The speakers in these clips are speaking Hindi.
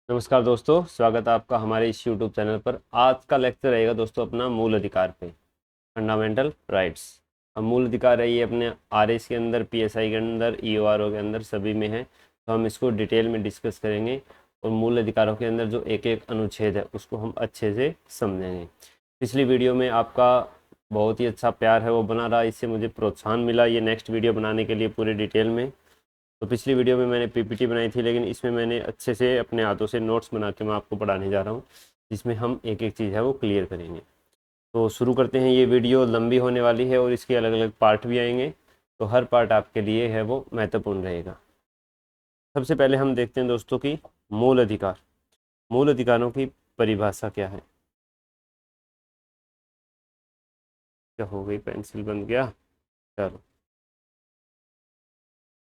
नमस्कार दोस्तों, स्वागत है आपका हमारे इस यूट्यूब चैनल पर। आज का लेक्चर रहेगा दोस्तों अपना मूल अधिकार पे, फंडामेंटल राइट्स। अब मूल अधिकार है ये अपने आरएस के अंदर, पीएसआई के अंदर, ईओआरओ के अंदर सभी में है, तो हम इसको डिटेल में डिस्कस करेंगे और मूल अधिकारों के अंदर जो एक एक अनुच्छेद है उसको हम अच्छे से समझेंगे। पिछली वीडियो में आपका बहुत ही अच्छा प्यार है वो बना रहा, इससे मुझे प्रोत्साहन मिला ये नेक्स्ट वीडियो बनाने के लिए पूरे डिटेल में। तो पिछली वीडियो में मैंने पीपीटी बनाई थी, लेकिन इसमें मैंने अच्छे से अपने हाथों से नोट्स बना के मैं आपको पढ़ाने जा रहा हूँ, जिसमें हम एक एक चीज़ है वो क्लियर करेंगे। तो शुरू करते हैं। ये वीडियो लंबी होने वाली है और इसके अलग अलग पार्ट भी आएंगे, तो हर पार्ट आपके लिए है वो महत्वपूर्ण रहेगा। सबसे पहले हम देखते हैं दोस्तों की मूल अधिकार। मूल अधिकारों की परिभाषा क्या है। क्या हो गई, पेंसिल बन गया। चलो,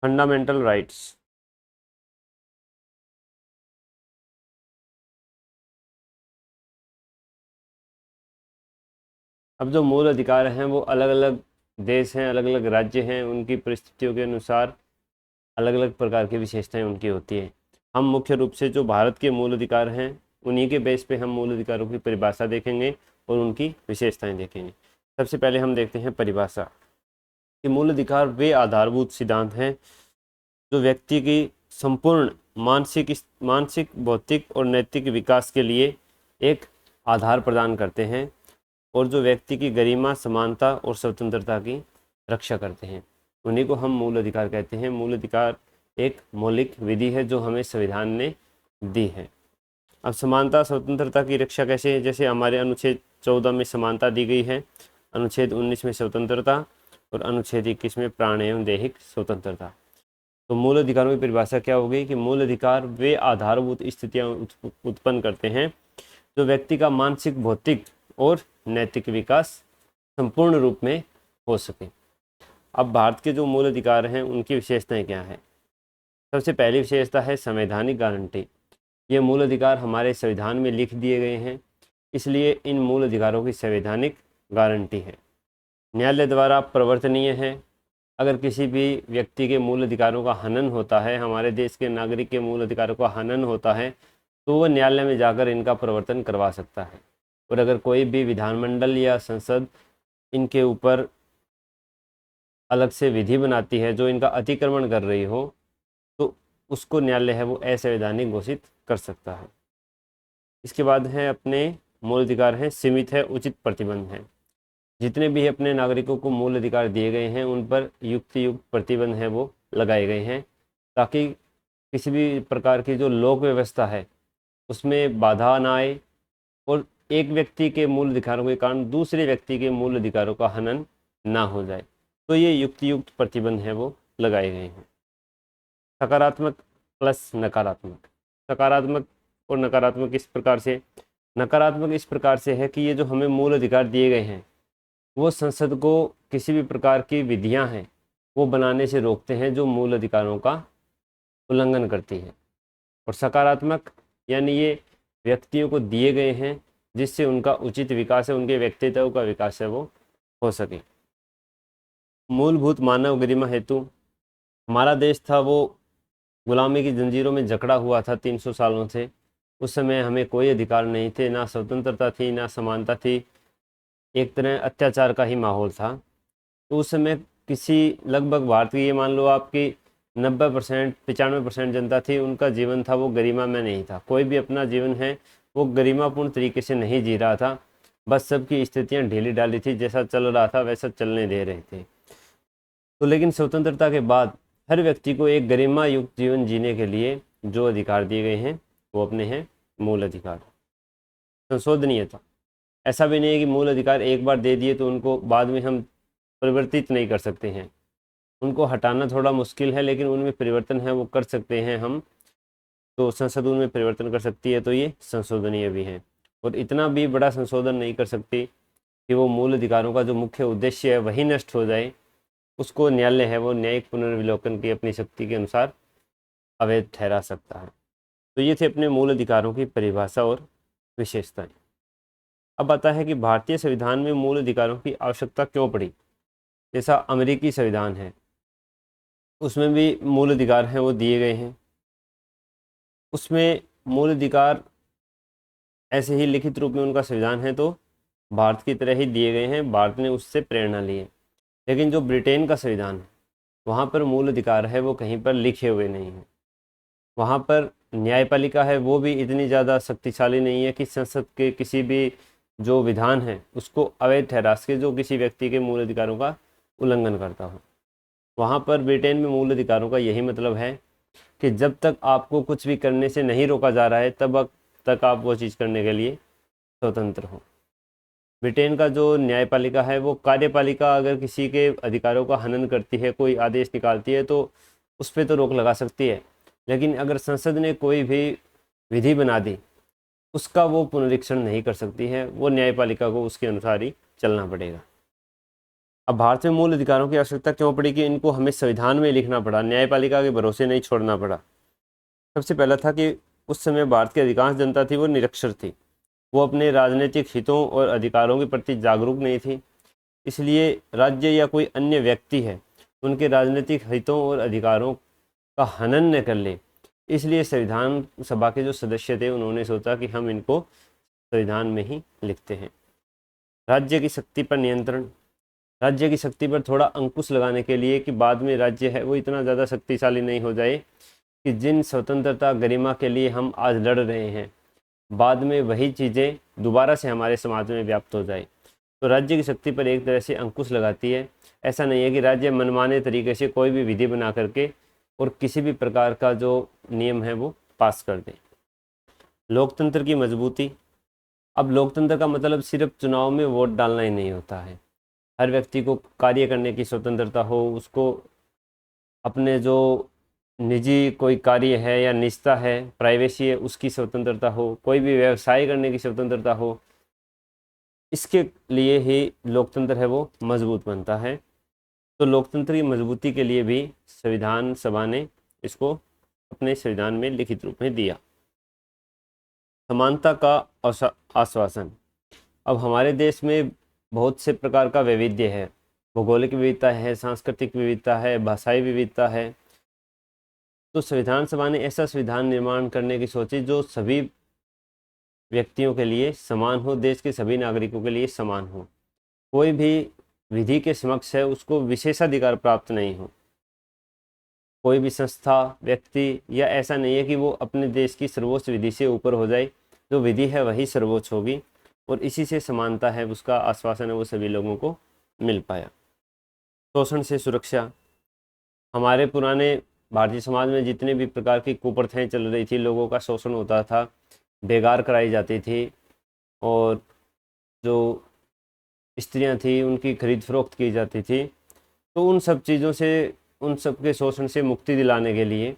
फंडामेंटल राइट्स। अब जो मूल अधिकार हैं वो अलग अलग देश हैं, अलग अलग राज्य हैं, उनकी परिस्थितियों के अनुसार अलग अलग प्रकार की विशेषताएं उनकी होती हैं। हम मुख्य रूप से जो भारत के मूल अधिकार हैं उन्हीं के बेस पे हम मूल अधिकारों की परिभाषा देखेंगे और उनकी विशेषताएं देखेंगे। सबसे पहले हम देखते हैं परिभाषा कि मूल अधिकार वे आधारभूत सिद्धांत हैं जो व्यक्ति की संपूर्ण मानसिक, भौतिक और नैतिक विकास के लिए एक आधार प्रदान करते हैं और जो व्यक्ति की गरिमा, समानता और स्वतंत्रता की रक्षा करते हैं, उन्हीं को हम मूल अधिकार कहते हैं। मूल अधिकार एक मौलिक विधि है जो हमें संविधान ने दी है। अब समानता, स्वतंत्रता की रक्षा कैसे है, जैसे हमारे अनुच्छेद 14 में समानता दी गई है, अनुच्छेद 19 में स्वतंत्रता और अनुच्छेद 21 में प्राण एवं दैहिक स्वतंत्रता। तो मूल अधिकारों की परिभाषा क्या होगी कि मूल अधिकार वे आधारभूत स्थितियां उत्पन्न करते हैं जो व्यक्ति का मानसिक, भौतिक और नैतिक विकास संपूर्ण रूप में हो सके। अब भारत के जो मूल अधिकार हैं उनकी विशेषताएं क्या हैं। सबसे पहली विशेषता है संवैधानिक गारंटी। ये मूल अधिकार हमारे संविधान में लिख दिए गए हैं, इसलिए इन मूल अधिकारों की संवैधानिक गारंटी है, न्यायालय द्वारा प्रवर्तनीय है। अगर किसी भी व्यक्ति के मूल अधिकारों का हनन होता है, हमारे देश के नागरिक के मूल अधिकारों का हनन होता है, तो वह न्यायालय में जाकर इनका प्रवर्तन करवा सकता है। और अगर कोई भी विधानमंडल या संसद इनके ऊपर अलग से विधि बनाती है जो इनका अतिक्रमण कर रही हो, तो उसको न्यायालय है वो असंवैधानिक घोषित कर सकता है। इसके बाद है अपने मूल अधिकार हैं सीमित है, उचित प्रतिबंध है। जितने भी अपने नागरिकों को मूल अधिकार दिए गए हैं उन पर युक्त प्रतिबंध है वो लगाए गए हैं, ताकि किसी भी प्रकार की जो लोक व्यवस्था है उसमें बाधा ना आए और एक व्यक्ति के मूल अधिकारों के कारण दूसरे व्यक्ति के मूल अधिकारों का हनन ना हो जाए। तो ये युक्त प्रतिबंध है वो लगाए गए हैं। सकारात्मक प्लस नकारात्मक। सकारात्मक और नकारात्मक इस प्रकार से, नकारात्मक इस प्रकार से है कि ये जो हमें मूल अधिकार दिए गए हैं वो संसद को किसी भी प्रकार की विधियां हैं वो बनाने से रोकते हैं जो मूल अधिकारों का उल्लंघन करती है। और सकारात्मक यानी ये व्यक्तियों को दिए गए हैं जिससे उनका उचित विकास है, उनके व्यक्तित्व का विकास है वो हो सके। मूलभूत मानव गरिमा हेतु। हमारा देश था वो गुलामी की जंजीरों में जकड़ा हुआ था 300 सालों से। उस समय हमें कोई अधिकार नहीं थे, ना स्वतंत्रता थी, ना समानता थी, एक तरह अत्याचार का ही माहौल था। तो उस समय किसी लगभग भारत की, ये मान लो आपकी 90% 95% जनता थी, उनका जीवन था वो गरिमा में नहीं था। कोई भी अपना जीवन है वो गरिमापूर्ण तरीके से नहीं जी रहा था, बस सबकी स्थितियां ढीली ढाली थी, जैसा चल रहा था वैसा चलने दे रहे थे। तो लेकिन स्वतंत्रता के बाद हर व्यक्ति को एक गरिमा युक्त जीवन जीने के लिए जो अधिकार दिए गए हैं वो अपने हैं मूल अधिकार। संशोधनीयता। ऐसा भी नहीं है कि मूल अधिकार एक बार दे दिए तो उनको बाद में हम परिवर्तित नहीं कर सकते हैं। उनको हटाना थोड़ा मुश्किल है, लेकिन उनमें परिवर्तन है वो कर सकते हैं हम। तो संसद उनमें परिवर्तन कर सकती है, तो ये संशोधनीय भी हैं। और इतना भी बड़ा संशोधन नहीं कर सकती कि वो मूल अधिकारों का जो मुख्य उद्देश्य है वही नष्ट हो जाए। उसको न्यायालय है वो न्यायिक पुनर्विलोकन की अपनी शक्ति के अनुसार अवैध ठहरा सकता है। तो ये थे अपने मूल अधिकारों की परिभाषा और विशेषताएं। अब आता है कि भारतीय संविधान में मूल अधिकारों की आवश्यकता क्यों पड़ी। जैसा अमेरिकी संविधान है उसमें भी मूल अधिकार हैं वो दिए गए हैं। उसमें मूल अधिकार ऐसे ही लिखित रूप में उनका संविधान है तो भारत की तरह ही दिए गए हैं, भारत ने उससे प्रेरणा ली है। लेकिन जो ब्रिटेन का संविधान है वहाँ पर मूल अधिकार है वो कहीं पर लिखे हुए नहीं है। वहाँ पर न्यायपालिका है वो भी इतनी ज़्यादा शक्तिशाली नहीं है कि संसद के किसी भी जो विधान है उसको अवैध ठहरा सके जो किसी व्यक्ति के मूल अधिकारों का उल्लंघन करता हो। वहाँ पर ब्रिटेन में मूल अधिकारों का यही मतलब है कि जब तक आपको कुछ भी करने से नहीं रोका जा रहा है तब तक आप वो चीज़ करने के लिए स्वतंत्र हो। ब्रिटेन का जो न्यायपालिका है वो कार्यपालिका अगर किसी के अधिकारों का हनन करती है, कोई आदेश निकालती है तो उस पर तो रोक लगा सकती है, लेकिन अगर संसद ने कोई भी विधि बना दी उसका वो पुनरीक्षण नहीं कर सकती है, वो न्यायपालिका को उसके अनुसार ही चलना पड़ेगा। अब भारत में मूल अधिकारों की आवश्यकता क्यों पड़ी कि इनको हमें संविधान में लिखना पड़ा, न्यायपालिका के भरोसे नहीं छोड़ना पड़ा। सबसे पहला था कि उस समय भारत की अधिकांश जनता थी वो निरक्षर थी, वो अपने राजनीतिक हितों और अधिकारों के प्रति जागरूक नहीं थी, इसलिए राज्य या कोई अन्य व्यक्ति है उनके राजनीतिक हितों और अधिकारों का हनन न कर ले, इसलिए संविधान सभा के जो सदस्य थे उन्होंने सोचा कि हम इनको संविधान में ही लिखते हैं। राज्य की शक्ति पर नियंत्रण, राज्य की शक्ति पर थोड़ा अंकुश लगाने के लिए कि बाद में राज्य है वो इतना ज़्यादा शक्तिशाली नहीं हो जाए कि जिन स्वतंत्रता गरिमा के लिए हम आज लड़ रहे हैं बाद में वही चीज़ें दोबारा से हमारे समाज में व्याप्त हो जाए। तो राज्य की शक्ति पर एक तरह से अंकुश लगाती है। ऐसा नहीं है कि राज्य मनमाने तरीके से कोई भी विधि बना करके और किसी भी प्रकार का जो नियम है वो पास कर दे। लोकतंत्र की मजबूती, अब लोकतंत्र का मतलब सिर्फ चुनाव में वोट डालना ही नहीं होता है, हर व्यक्ति को कार्य करने की स्वतंत्रता हो, उसको अपने जो निजी कोई कार्य है या निजता है, प्राइवेसी है, उसकी स्वतंत्रता हो, कोई भी व्यवसाय करने की स्वतंत्रता हो, इसके लिए ही लोकतंत्र है वो मजबूत बनता है। तो लोकतंत्र की मजबूती के लिए भी संविधान सभा ने इसको अपने संविधान में लिखित रूप में दिया। समानता का आश्वासन, अब हमारे देश में बहुत से प्रकार का वैविध्य है, भौगोलिक विविधता है, सांस्कृतिक विविधता है, भाषाई विविधता है। तो संविधान सभा ने ऐसा संविधान निर्माण करने की सोची जो सभी व्यक्तियों के लिए समान हो, देश के सभी नागरिकों के लिए समान हो, कोई भी विधि के समक्ष है उसको विशेषाधिकार प्राप्त नहीं हो, कोई भी संस्था व्यक्ति या ऐसा नहीं है कि वो अपने देश की सर्वोच्च विधि से ऊपर हो जाए, जो विधि है वही सर्वोच्च होगी और इसी से समानता है उसका आश्वासन है वो सभी लोगों को मिल पाया। शोषण से सुरक्षा, हमारे पुराने भारतीय समाज में जितने भी प्रकार की कुप्रथाएं चल रही थी, लोगों का शोषण होता था, बेगार कराई जाती थी और जो स्त्रियां थी उनकी खरीद फरोख्त की जाती थी, तो उन सब चीज़ों से, उन सब के शोषण से मुक्ति दिलाने के लिए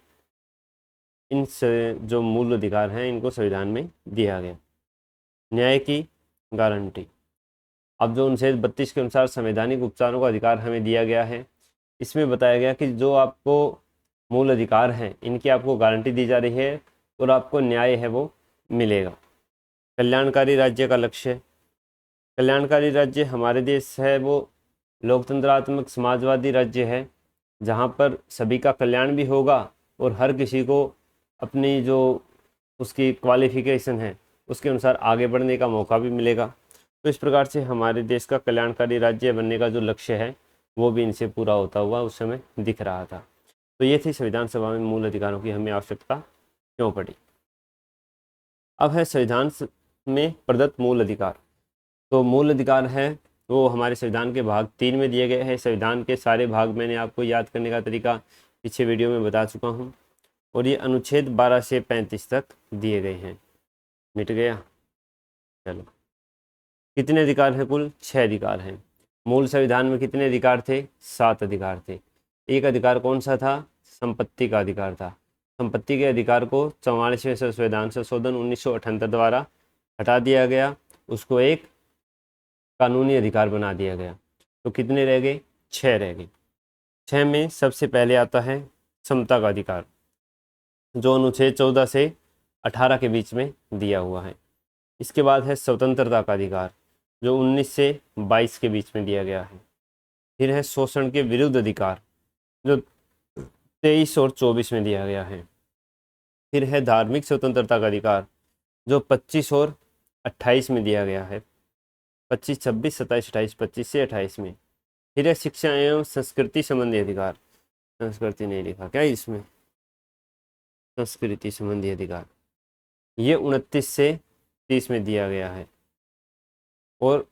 इन जो मूल अधिकार हैं इनको संविधान में दिया गया। न्याय की गारंटी, अब जो अनुच्छेद 32 के अनुसार संवैधानिक उपचारों का अधिकार हमें दिया गया है, इसमें बताया गया कि जो आपको मूल अधिकार हैं इनकी आपको गारंटी दी जा रही है और आपको न्याय है वो मिलेगा। कल्याणकारी राज्य का लक्ष्य, कल्याणकारी राज्य हमारे देश है वो लोकतंत्रात्मक समाजवादी राज्य है जहाँ पर सभी का कल्याण भी होगा और हर किसी को अपनी जो उसकी क्वालिफिकेशन है उसके अनुसार आगे बढ़ने का मौका भी मिलेगा। तो इस प्रकार से हमारे देश का कल्याणकारी राज्य बनने का जो लक्ष्य है वो भी इनसे पूरा होता हुआ उस समय दिख रहा था। तो ये थी संविधान सभा में मूल अधिकारों की हमें आवश्यकता क्यों पड़ी। अब है संविधान में प्रदत्त मूल अधिकार। तो मूल अधिकार है वो हमारे संविधान के भाग 3 में दिए गए हैं। संविधान के सारे भाग मैंने आपको याद करने का तरीका पीछे वीडियो में बता चुका हूँ और ये अनुच्छेद 12 से 35 तक दिए गए हैं। मिट गया, चलो। कितने अधिकार हैं? कुल 6 अधिकार हैं। मूल संविधान में कितने अधिकार थे? 7 अधिकार थे। एक अधिकार कौन सा था? संपत्ति का अधिकार था। संपत्ति के अधिकार को 44वें संविधान संशोधन 1978 द्वारा हटा दिया गया, उसको एक कानूनी अधिकार बना दिया गया। तो कितने रह गए? 6 रह गए। 6 में सबसे पहले आता है समता का अधिकार, जो अनुच्छेद 14 से 18 के बीच में दिया हुआ है। इसके बाद है स्वतंत्रता का अधिकार, जो 19 से 22 के बीच में दिया गया है। फिर है शोषण के विरुद्ध अधिकार, जो 23 और 24 में दिया गया है। फिर है धार्मिक स्वतंत्रता का अधिकार जो 25 और 28 में दिया गया है, 25, 26, 27, 28, 25 से 28 में। फिर है शिक्षा एवं संस्कृति संबंधी अधिकार, संस्कृति नहीं लिखा क्या इसमें, संस्कृति संबंधी अधिकार ये 29 से 30 में दिया गया है। और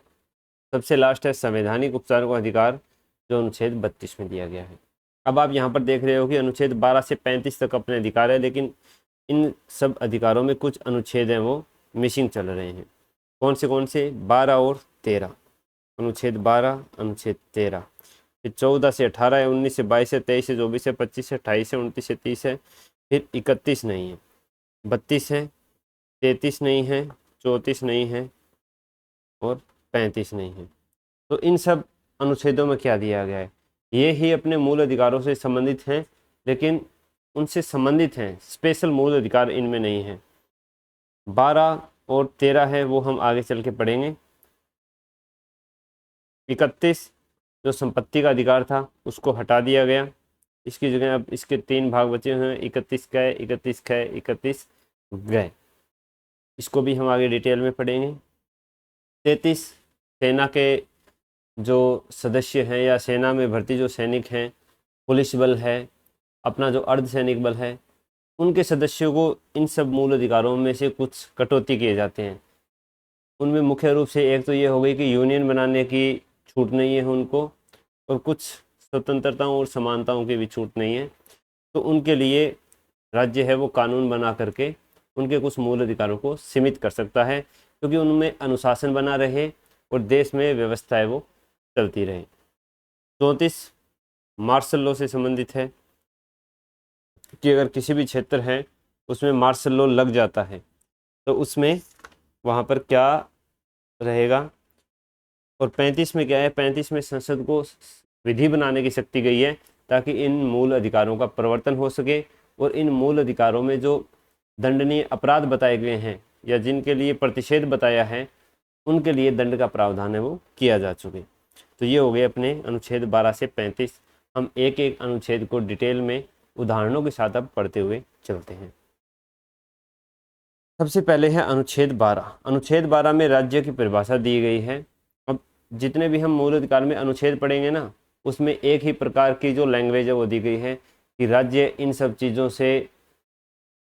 सबसे लास्ट है संवैधानिक उपचारों का अधिकार जो अनुच्छेद 32 में दिया गया है। अब आप यहाँ पर देख रहे हो कि अनुच्छेद 12 से 35 तक अपने अधिकार है, लेकिन इन सब अधिकारों में कुछ अनुच्छेद हैं वो मिसिंग चल रहे हैं। कौन से 12 और 13, अनुच्छेद 12, अनुच्छेद 13। फिर 14 से 18 है, 19 से 22 है, 23 से 24 है, 25 से 28 है, 29 से 30 है, फिर 31 नहीं है, 32 है, 33 नहीं है, 34 नहीं है और 35 नहीं है। तो इन सब अनुच्छेदों में क्या दिया गया है, ये ही अपने मूल अधिकारों से संबंधित हैं, लेकिन उनसे संबंधित हैं, स्पेशल मूल अधिकार इनमें नहीं है। 12 और 13 है वो हम आगे चल के पढ़ेंगे। 31 जो संपत्ति का अधिकार था उसको हटा दिया गया, इसकी जगह अब इसके 3 भाग बचे हुए हैं, 31 क, 31 ख, 31 ग। इसको भी हम आगे डिटेल में पढ़ेंगे। 33 सेना के जो सदस्य हैं या सेना में भर्ती जो सैनिक हैं, पुलिस बल है, अपना जो अर्धसैनिक बल है, उनके सदस्यों को इन सब मूल अधिकारों में से कुछ कटौती किए जाते हैं। उनमें मुख्य रूप से एक तो ये हो गई कि यूनियन बनाने की छूट नहीं है उनको, और कुछ स्वतंत्रताओं और समानताओं की भी छूट नहीं है। तो उनके लिए राज्य है वो कानून बना करके उनके कुछ मूल अधिकारों को सीमित कर सकता है, क्योंकि उनमें अनुशासन बना रहे और देश में व्यवस्था है वो चलती रहे। 34 मार्शल लॉ से संबंधित है कि अगर किसी भी क्षेत्र है उसमें मार्शल लॉ लग जाता है तो उसमें वहाँ पर क्या रहेगा। और 35 में क्या है, 35 में संसद को विधि बनाने की शक्ति गई है ताकि इन मूल अधिकारों का प्रवर्तन हो सके, और इन मूल अधिकारों में जो दंडनीय अपराध बताए गए हैं या जिनके लिए प्रतिषेध बताया है उनके लिए दंड का प्रावधान है वो किया जा चुके। तो ये हो गए अपने अनुच्छेद 12 से 35। हम एक एक अनुच्छेद को डिटेल में उदाहरणों के साथ अब पढ़ते हुए चलते हैं। सबसे पहले है अनुच्छेद 12। अनुच्छेद 12 में राज्य की परिभाषा दी गई है। अब जितने भी हम मूल अधिकार में अनुच्छेद पढ़ेंगे ना, उसमें एक ही प्रकार की जो लैंग्वेज है वो दी गई है कि राज्य इन सब चीज़ों से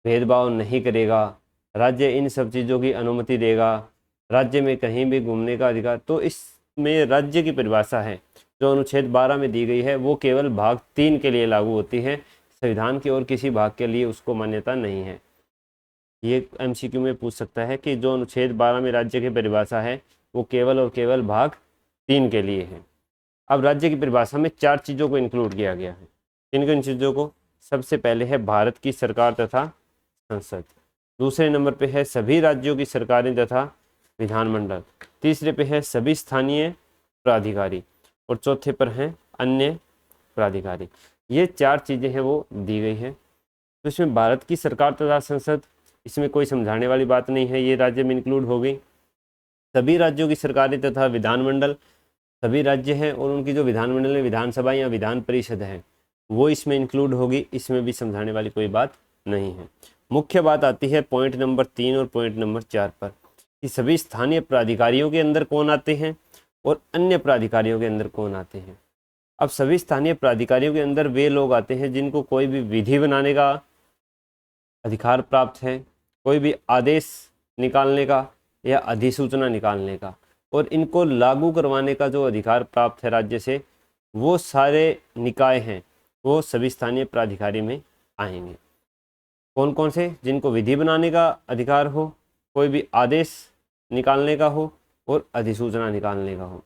भेदभाव नहीं करेगा, राज्य इन सब चीज़ों की अनुमति देगा, राज्य में कहीं भी घूमने का अधिकार। तो इसमें राज्य की परिभाषा है जो अनुच्छेद 12 में दी गई है वो केवल भाग 3 के लिए लागू होती है, संविधान के और किसी भाग के लिए उसको मान्यता नहीं है। ये एमसीक्यू में पूछ सकता है कि जो अनुच्छेद 12 में राज्य की परिभाषा है वो केवल और केवल भाग 3 के लिए है। अब राज्य की परिभाषा में 4 चीज़ों को इंक्लूड किया गया है। किन किन चीज़ों को? सबसे पहले है भारत की सरकार तथा संसद, दूसरे नंबर पे है सभी राज्यों की सरकारें तथा विधानमंडल, तीसरे पे है सभी स्थानीय प्राधिकारी और चौथे पर हैं अन्य प्राधिकारी। ये 4 चीज़ें हैं वो दी गई हैं। तो इसमें भारत की सरकार तथा संसद, इसमें कोई समझाने वाली बात नहीं है, ये राज्य में इंक्लूड हो गई। सभी राज्यों की सरकारें तथा विधानमंडल, सभी राज्य हैं और उनकी जो विधानमंडल में विधानसभा या विधान परिषद है वो इसमें इंक्लूड होगी, इसमें भी समझाने वाली कोई बात नहीं है। मुख्य बात आती है पॉइंट नंबर 3 और पॉइंट नंबर 4 पर कि सभी स्थानीय प्राधिकारियों के अंदर कौन आते हैं और अन्य प्राधिकारियों के अंदर कौन आते हैं। अब सभी स्थानीय प्राधिकारियों के अंदर वे लोग आते हैं जिनको कोई भी विधि बनाने का अधिकार प्राप्त है, कोई भी आदेश निकालने का या अधिसूचना निकालने का, और इनको लागू करवाने का जो अधिकार प्राप्त है राज्य से, वो सारे निकाय हैं वो सभी स्थानीय प्राधिकारी में आएंगे। कौन कौन से? जिनको विधि बनाने का अधिकार हो, कोई भी आदेश निकालने का हो और अधिसूचना निकालने का हो।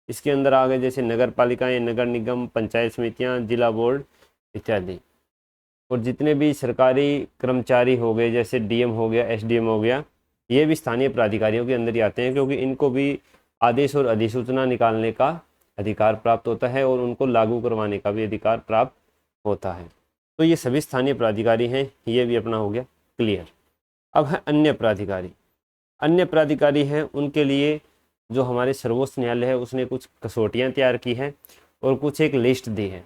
इसके अंदर आ गए जैसे नगर पालिकाएँ, नगर निगम, पंचायत समितियाँ, जिला बोर्ड इत्यादि। और जितने भी सरकारी कर्मचारी हो गए जैसे डीएम हो गया, एसडीएम हो गया, ये भी स्थानीय प्राधिकारियों के अंदर ही आते हैं, क्योंकि इनको भी आदेश और अधिसूचना निकालने का अधिकार प्राप्त होता है और उनको लागू करवाने का भी अधिकार प्राप्त होता है। तो ये सभी स्थानीय प्राधिकारी हैं, ये भी अपना हो गया क्लियर। अब है अन्य प्राधिकारी। अन्य प्राधिकारी हैं उनके लिए जो हमारे सर्वोच्च न्यायालय है उसने कुछ कसौटियाँ तैयार की हैं और कुछ एक लिस्ट दी है।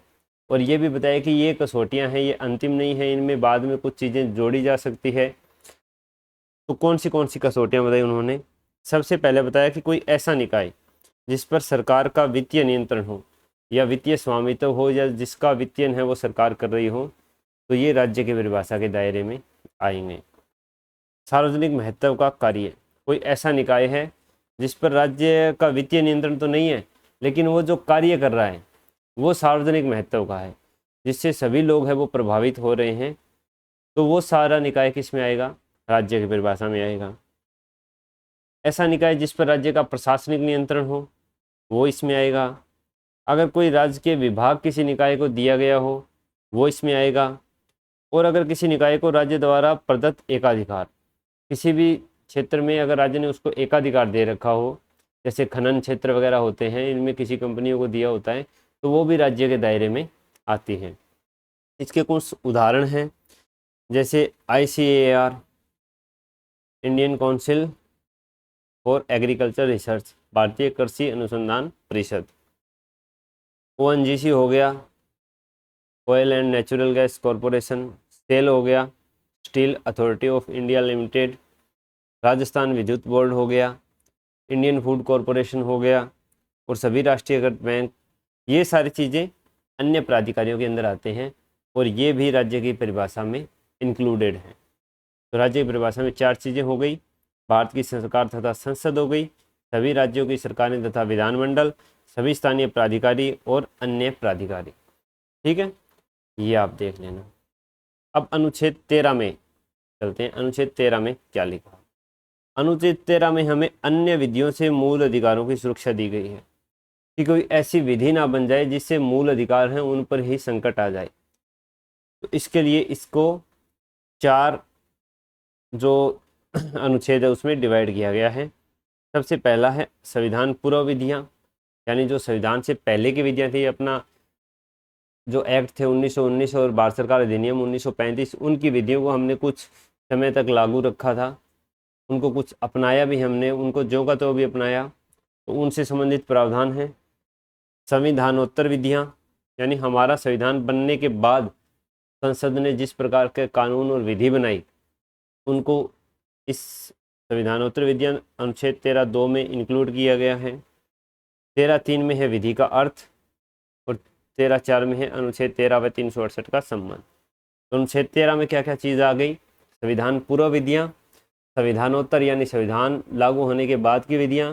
और ये भी बताया कि ये कसौटियाँ हैं, ये अंतिम नहीं है, इनमें बाद में कुछ चीज़ें जोड़ी जा सकती है। तो कौन सी कसौटियाँ बताई उन्होंने? सबसे पहले बताया कि कोई ऐसा निकाय जिस पर सरकार का वित्तीय नियंत्रण हो या वित्तीय स्वामित्व हो या जिसका वित्तीय है वो सरकार कर रही हो, तो ये राज्य के परिभाषा के दायरे में आएंगे। सार्वजनिक महत्व का कार्य, कोई ऐसा निकाय है जिस पर राज्य का वित्तीय नियंत्रण तो नहीं है, लेकिन वो जो कार्य कर रहा है वो सार्वजनिक महत्व का है, जिससे सभी लोग हैं वो प्रभावित हो रहे हैं, तो वो सारा निकाय किस में आएगा? राज्य की परिभाषा में आएगा। ऐसा निकाय जिस पर राज्य का प्रशासनिक नियंत्रण हो, वो इसमें आएगा। अगर कोई राज्य के विभाग किसी निकाय को दिया गया हो, वो इसमें आएगा। और अगर किसी निकाय को राज्य द्वारा प्रदत्त एकाधिकार, किसी भी क्षेत्र में अगर राज्य ने उसको एकाधिकार दे रखा हो, जैसे खनन क्षेत्र वगैरह होते हैं, इनमें किसी कंपनियों को दिया होता है, तो वो भी राज्य के दायरे में आती है। इसके कुछ उदाहरण हैं, जैसे ICAR, Indian council for agriculture research, भारतीय कृषि अनुसंधान परिषद। ONGC हो गया, oil and natural gas corporation. SAIL हो गया, steel authority of India limited. Rajasthan विद्युत बोर्ड हो गया, इंडियन फूड कॉरपोरेशन हो गया, और सभी राष्ट्रीयकृत बैंक। ये सारी चीज़ें अन्य प्राधिकारियों के अंदर आते हैं और ये भी राज्य की परिभाषा में इंक्लूडेड हैं। तो राज्य की परिभाषा में 4 चीज़ें हो गई, भारत की सरकार तथा संसद हो गई, सभी राज्यों की सरकारें तथा विधानमंडल, सभी स्थानीय प्राधिकारी और अन्य प्राधिकारी। ठीक है, ये आप देख लेना। अब अनुच्छेद 13 में चलते हैं। अनुच्छेद 13 में क्या लिखा? अनुच्छेद 13 में हमें अन्य विधियों से मूल अधिकारों की सुरक्षा दी गई है कि कोई ऐसी विधि ना बन जाए जिससे मूल अधिकार हैं उन पर ही संकट आ जाए। तो इसके लिए इसको 4 जो अनुच्छेद है उसमें डिवाइड किया गया है। सबसे पहला है संविधान पूर्व विधियाँ, यानी जो संविधान से पहले की विधियाँ थी, अपना जो एक्ट थे 1919 और भारत सरकार अधिनियम 1935, उनकी विधियों को हमने कुछ समय तक लागू रखा था, उनको कुछ अपनाया भी हमने, उनको ज्यों का त्यों भी अपनाया, तो उनसे संबंधित प्रावधान है। संविधानोत्तर विधियाँ, यानी हमारा संविधान बनने के बाद संसद ने जिस प्रकार के कानून और विधि बनाई, उनको इस संविधानोत्तर विधियाँ अनुच्छेद 13(2) में इंक्लूड किया गया है। 13(3) में है विधि का अर्थ, और 13(4) में है अनुच्छेद 13 व 368 का संबंध। तो अनुच्छेद 13 में क्या क्या चीज़ आ गई? संविधान पूर्व विधियाँ, संविधानोत्तर यानी संविधान लागू होने के बाद की विधियाँ,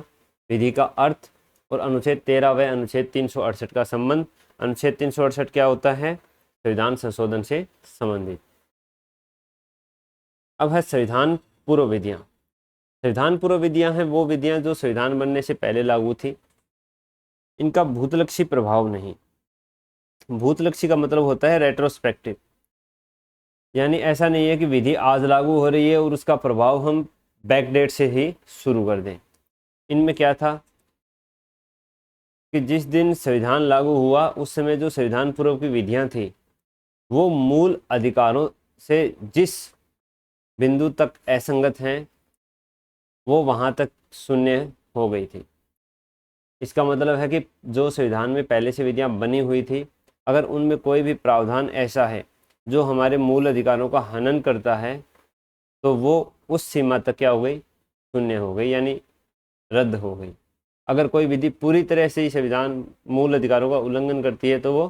विधि का अर्थ, और अनुच्छेद 13 व अनुच्छेद 368 का संबंध। अनुच्छेद 368 क्या होता है? संविधान संशोधन से संबंधित। अब है संविधान पूर्व विधियाँ। संविधान पूर्व विधियाँ हैं वो विधियाँ जो संविधान बनने से पहले लागू थी। इनका भूतलक्षी प्रभाव नहीं। भूतलक्षी का मतलब होता है रेट्रोस्पेक्टिव, यानी ऐसा नहीं है कि विधि आज लागू हो रही है और उसका प्रभाव हम बैकडेट से ही शुरू कर दें। इनमें क्या था कि जिस दिन संविधान लागू हुआ उस समय जो संविधान पूर्व की विधियां थी वो मूल अधिकारों से जिस बिंदु तक असंगत हैं वो वहां तक शून्य हो गई थी। इसका मतलब है कि जो संविधान में पहले से विधियां बनी हुई थी, अगर उनमें कोई भी प्रावधान ऐसा है जो हमारे मूल अधिकारों का हनन करता है, तो वो उस सीमा तक क्या हो गई? शून्य हो गई, यानी रद्द हो गई। अगर कोई विधि पूरी तरह से ही संविधान मूल अधिकारों का उल्लंघन करती है तो वो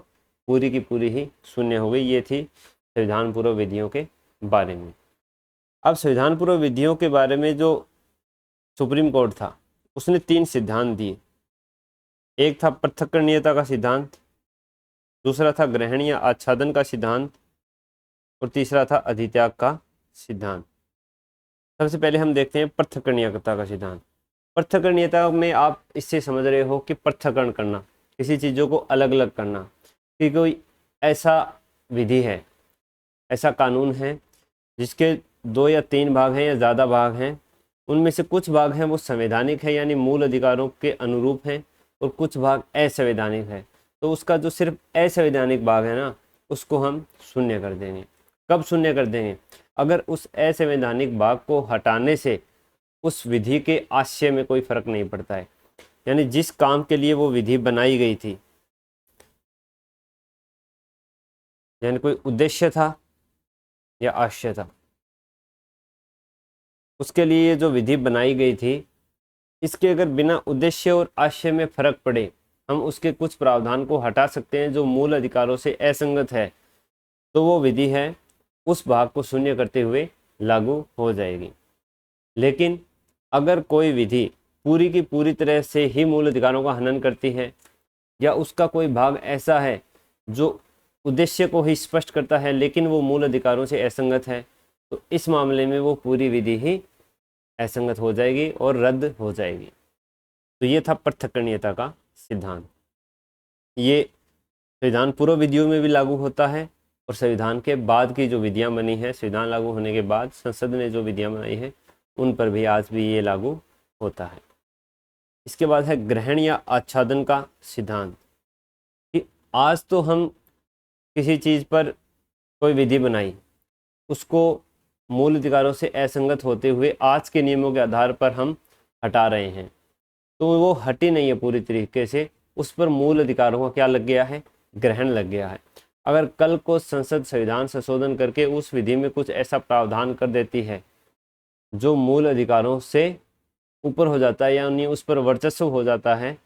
पूरी की पूरी ही शून्य हो गई। ये थी संविधान पूर्व विधियों के बारे में। अब संविधान पूर्व विधियों के बारे में जो सुप्रीम कोर्ट था उसने 3 सिद्धांत दिए। एक था पृथक्करणीयता का सिद्धांत, दूसरा था ग्रहण या आच्छादन का सिद्धांत, और तीसरा था अधित्याग का सिद्धांत। सबसे पहले हम देखते हैं पृथक्करणीयता का सिद्धांत। पृथक्करणीयता में आप इससे समझ रहे हो कि पृथक्करण करना, किसी चीज़ों को अलग अलग करना, कि कोई ऐसा विधि है, ऐसा कानून है जिसके 2 या 3 भाग हैं या ज़्यादा भाग हैं, उनमें से कुछ भाग हैं वो संवैधानिक है यानी मूल अधिकारों के अनुरूप हैं, और कुछ भाग असंवैधानिक है। तो उसका जो सिर्फ असंवैधानिक भाग है ना, उसको हम शून्य कर देंगे। कब शून्य कर देंगे? अगर उस असंवैधानिक भाग को हटाने से उस विधि के आशय में कोई फर्क नहीं पड़ता है, यानी जिस काम के लिए वो विधि बनाई गई थी यानी कोई उद्देश्य था या आशय था। उसके लिए ये जो विधि बनाई गई थी, इसके अगर बिना उद्देश्य और आशय में फर्क पड़े, हम उसके कुछ प्रावधान को हटा सकते हैं जो मूल अधिकारों से असंगत है, तो वो विधि है उस भाग को शून्य करते हुए लागू हो जाएगी। लेकिन अगर कोई विधि पूरी की पूरी तरह से ही मूल अधिकारों का हनन करती है, या उसका कोई भाग ऐसा है जो उद्देश्य को ही स्पष्ट करता है लेकिन वो मूल अधिकारों से असंगत है, तो इस मामले में वो पूरी विधि ही असंगत हो जाएगी और रद्द हो जाएगी। तो ये था पृथक्करणीयता का सिद्धांत। ये संविधान पूर्व विधियों में भी लागू होता है और संविधान के बाद की जो विधियां बनी हैं, संविधान लागू होने के बाद संसद ने जो विधियां बनाई है उन पर भी आज भी ये लागू होता है। इसके बाद है ग्रहण या आच्छादन का सिद्धांत, कि आज तो हम किसी चीज़ पर कोई विधि बनाई, उसको मूल अधिकारों से असंगत होते हुए आज के नियमों के आधार पर हम हटा रहे हैं, तो वो हटी नहीं है पूरी तरीके से, उस पर मूल अधिकारों का क्या लग गया है, ग्रहण लग गया है। अगर कल को संसद संविधान संशोधन करके उस विधि में कुछ ऐसा प्रावधान कर देती है जो मूल अधिकारों से ऊपर हो जाता है, यानी उस पर वर्चस्व हो जाता है,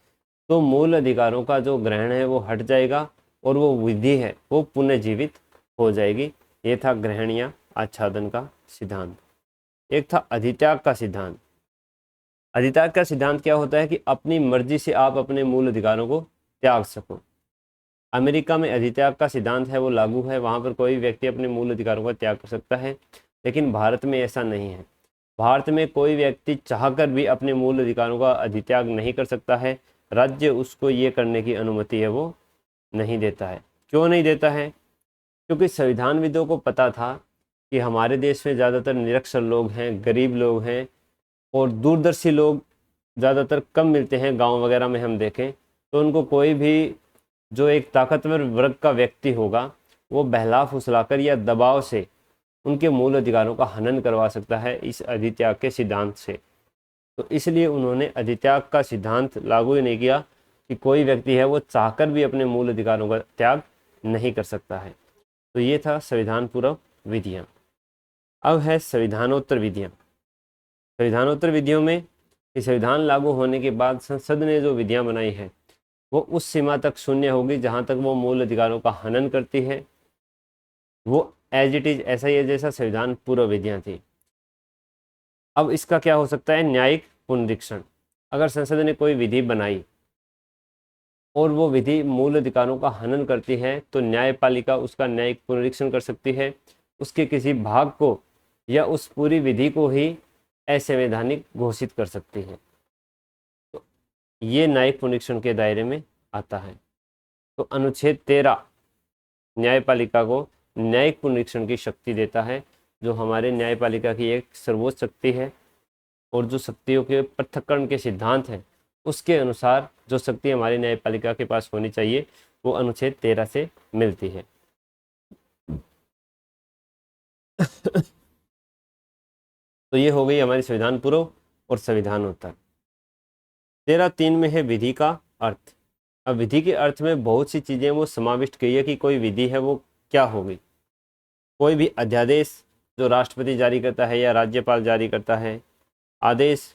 तो मूल अधिकारों का जो ग्रहण है वो हट जाएगा और वो विधि है वो पुनर्जीवित हो जाएगी। ये था ग्रहण या आच्छादन का सिद्धांत। एक था अधित्याग का सिद्धांत। अधित्याग का सिद्धांत क्या होता है कि अपनी मर्जी से आप अपने मूल अधिकारों को त्याग सको। अमेरिका में अधित्याग का सिद्धांत है वो लागू है, वहाँ पर कोई व्यक्ति अपने मूल अधिकारों का त्याग कर सकता है, लेकिन भारत में ऐसा नहीं है। भारत में कोई व्यक्ति चाहकर भी अपने मूल अधिकारों का अधित्याग नहीं कर सकता है, राज्य उसको ये करने की अनुमति है वो नहीं देता है। क्यों नहीं देता है? क्योंकि संविधानविदों को पता था कि हमारे देश में ज़्यादातर निरक्षर लोग हैं, गरीब लोग हैं और दूरदर्शी लोग ज़्यादातर कम मिलते हैं। गांव वगैरह में हम देखें तो उनको कोई भी जो एक ताकतवर वर्ग का व्यक्ति होगा वो बहला फुसलाकर या दबाव से उनके मूल अधिकारों का हनन करवा सकता है इस अधित्याग के सिद्धांत से। तो इसलिए उन्होंने अधित्याग का सिद्धांत लागू ही नहीं किया कि कोई व्यक्ति है वो चाहकर भी अपने मूल अधिकारों का त्याग नहीं कर सकता है। तो ये था संविधान पूर्व विधियाँ। अब है संविधानोत्तर विधियाँ। संविधानोत्तर विधियों में संविधान लागू होने के बाद संसद ने जो विधियाँ बनाई है वो उस सीमा तक शून्य होगी जहाँ तक वो मूल अधिकारों का हनन करती है, वो एज इट इज ऐसा ही है जैसा संविधान पूर्व विधियाँ थी। अब इसका क्या हो सकता है? न्यायिक पुनरीक्षण। अगर संसद ने कोई विधि बनाई और वो विधि मूल अधिकारों का हनन करती है तो न्यायपालिका उसका न्यायिक पुनरीक्षण कर सकती है, उसके किसी भाग को या उस पूरी विधि को ही असंवैधानिक घोषित कर सकती है। तो ये न्यायिक पुनरीक्षण के दायरे में आता है। तो अनुच्छेद 13 न्यायपालिका को न्यायिक पुनरीक्षण की शक्ति देता है, जो हमारे न्यायपालिका की एक सर्वोच्च शक्ति है और जो शक्तियों के पृथक्करण के सिद्धांत हैं उसके अनुसार जो शक्ति हमारी न्यायपालिका के पास होनी चाहिए वो अनुच्छेद 13 से मिलती है। तो ये हो गई हमारी संविधान पूर्व और संविधानोत्तर। 13(3) में है विधि का अर्थ। अब विधि के अर्थ में बहुत सी चीज़ें वो समाविष्ट की है कि कोई विधि है वो क्या होगी। कोई भी अध्यादेश जो राष्ट्रपति जारी करता है या राज्यपाल जारी करता है, आदेश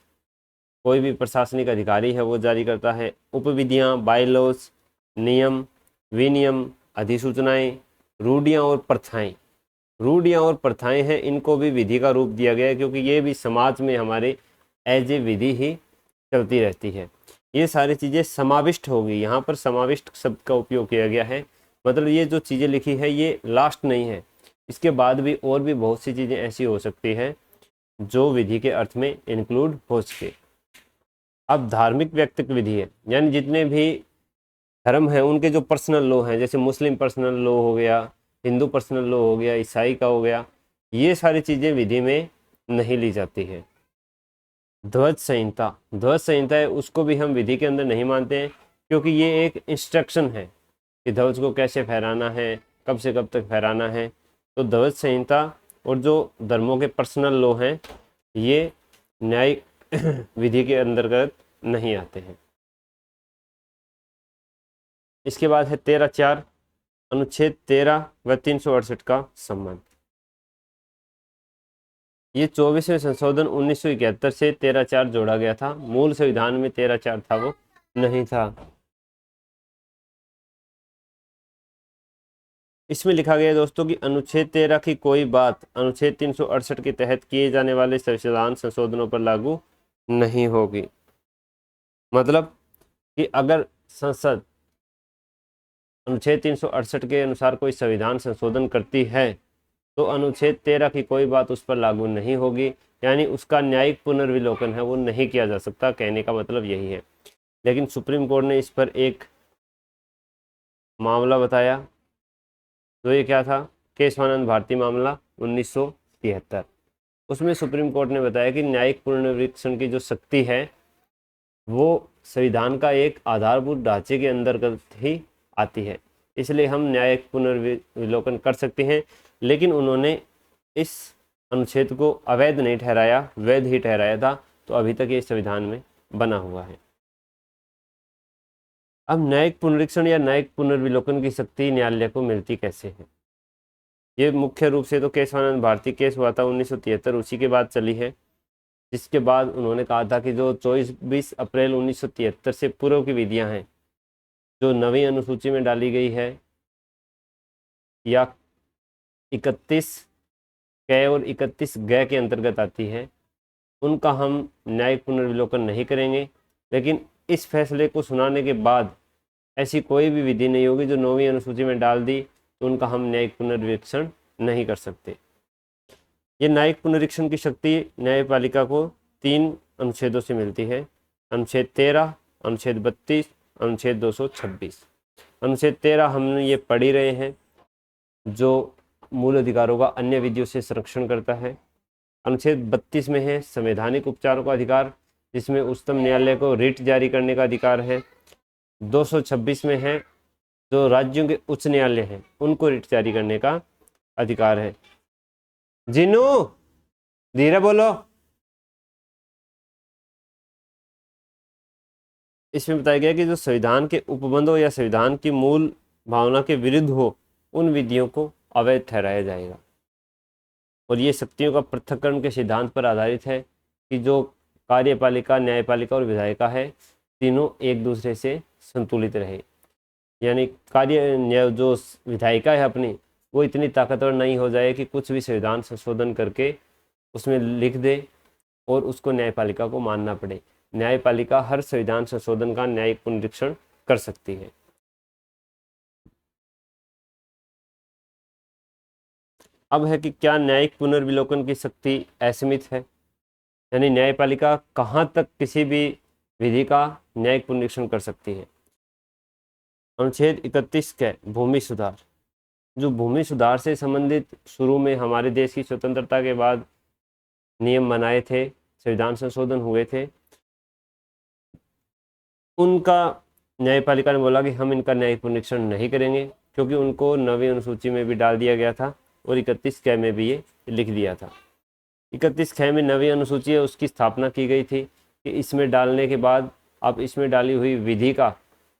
कोई भी प्रशासनिक अधिकारी है वो जारी करता है, उपविधियाँ, बायलॉज, नियम, विनियम, अधिसूचनाएं, रूढ़ियाँ और प्रथाएं। रूढ़ियाँ और प्रथाएं हैं, इनको भी विधि का रूप दिया गया है क्योंकि ये भी समाज में हमारे एज ए विधि ही चलती रहती है। ये सारी चीज़ें समाविष्ट होगी। यहाँ पर समाविष्ट शब्द का उपयोग किया गया है, मतलब ये जो चीज़ें लिखी है ये लास्ट नहीं है, इसके बाद भी और भी बहुत सी चीज़ें ऐसी हो सकती हैं जो विधि के अर्थ में इंक्लूड हो सके। अब धार्मिक व्यक्तित्व विधि है, यानी जितने भी धर्म हैं उनके जो पर्सनल लॉ हैं, जैसे मुस्लिम पर्सनल लॉ हो गया, हिंदू पर्सनल लॉ हो गया, ईसाई का हो गया, ये सारी चीज़ें विधि में नहीं ली जाती है। ध्वज संहिता, ध्वज संहिता है उसको भी हम विधि के अंदर नहीं मानते हैं क्योंकि ये एक इंस्ट्रक्शन है कि ध्वज को कैसे फहराना है, कब से कब तक फहराना है। तो ध्वज संहिता और जो धर्मों के पर्सनल लॉ हैं ये न्यायिक विधि के अंतर्गत नहीं आते हैं। इसके बाद है 13(4) अनुच्छेद 13 व 368 का संबंध। ये 24वें संशोधन 1971 से 13(4) जोड़ा गया था। मूल संविधान में 13(4) था, वो नहीं था। इसमें लिखा गया दोस्तों कि अनुच्छेद 13 की कोई बात अनुच्छेद 368 के तहत किए जाने वाले संविधान संशोधनों पर लागू नहीं होगी। मतलब कि अगर संसद अनुच्छेद 368 के अनुसार कोई संविधान संशोधन करती है तो अनुच्छेद 13 की कोई बात उस पर लागू नहीं होगी, यानी उसका न्यायिक पुनर्विलोकन है वो नहीं किया जा सकता। कहने का मतलब यही है। लेकिन सुप्रीम कोर्ट ने इस पर एक मामला बताया, तो ये क्या था? केशवानंद भारती मामला 1973। उसमें सुप्रीम कोर्ट ने बताया कि न्यायिक पुनर्विलोकन की जो शक्ति है वो संविधान का एक आधारभूत ढांचे के अंतर्गत ही आती है, इसलिए हम न्यायिक पुनर्विलोकन कर सकते हैं। लेकिन उन्होंने इस अनुच्छेद को अवैध नहीं ठहराया, वैध ही ठहराया था। तो अभी तक ये संविधान में बना हुआ है। अब न्यायिक पुनरीक्षण या न्यायिक पुनर्विलोकन की शक्ति न्यायालय को मिलती कैसे है? ये मुख्य रूप से तो केशवानंद भारती केस हुआ था 1973, उसी के बाद चली है। जिसके बाद उन्होंने कहा था कि जो 24 अप्रैल 1973 से पूर्व की विधियां हैं जो नवी अनुसूची में डाली गई है या 31 क और 31 ग के अंतर्गत आती है, उनका हम न्यायिक पुनर्विलोकन नहीं करेंगे। लेकिन इस फैसले को सुनाने के बाद ऐसी कोई भी विधि नहीं होगी जो नौवीं अनुसूची में डाल दी तो उनका हम न्यायिक पुनर्विलोकन नहीं कर सकते। ये न्यायिक पुनरीक्षण की शक्ति न्यायपालिका को 3 अनुच्छेदों से मिलती है। अनुच्छेद 13, अनुच्छेद 32, अनुच्छेद 226। अनुच्छेद 13 हम ये पढ़ ही रहे हैं, जो मूल अधिकारों का अन्य विधियों से संरक्षण करता है। अनुच्छेद 32 में है संवैधानिक उपचारों का अधिकार, जिसमें उच्चतम न्यायालय को रिट जारी करने का अधिकार है। 226 में है जो राज्यों के उच्च न्यायालय हैं उनको रिट जारी करने का अधिकार है। जिनू धीरे बोलो। इसमें बताया गया कि जो संविधान के उपबंधों या संविधान की मूल भावना के विरुद्ध हो उन विधियों को अवैध ठहराया जाएगा। और ये शक्तियों का पृथक्करण के सिद्धांत पर आधारित है कि जो कार्यपालिका, न्यायपालिका और विधायिका है तीनों एक दूसरे से संतुलित रहे। यानी जो विधायिका है अपनी वो इतनी ताकतवर नहीं हो जाए कि कुछ भी संविधान संशोधन करके उसमें लिख दे और उसको न्यायपालिका को मानना पड़े। न्यायपालिका हर संविधान संशोधन का न्यायिक पुनरीक्षण कर सकती है। अब है कि क्या न्यायिक पुनर्विलोकन की शक्ति असीमित है, यानी न्यायपालिका कहाँ तक किसी भी विधि का न्यायिक पुनरीक्षण कर सकती है। अनुच्छेद 31 के भूमि सुधार, जो भूमि सुधार से संबंधित शुरू में हमारे देश की स्वतंत्रता के बाद नियम बनाए थे, संविधान संशोधन हुए थे, उनका न्यायपालिका ने बोला कि हम इनका न्यायिक पुनरीक्षण नहीं करेंगे, क्योंकि उनको नवीं अनुसूची में भी डाल दिया गया था और 31 क में भी ये लिख दिया था। 31 ख में नवी अनुसूची है उसकी स्थापना की गई थी कि इसमें डालने के बाद आप इसमें डाली हुई विधि का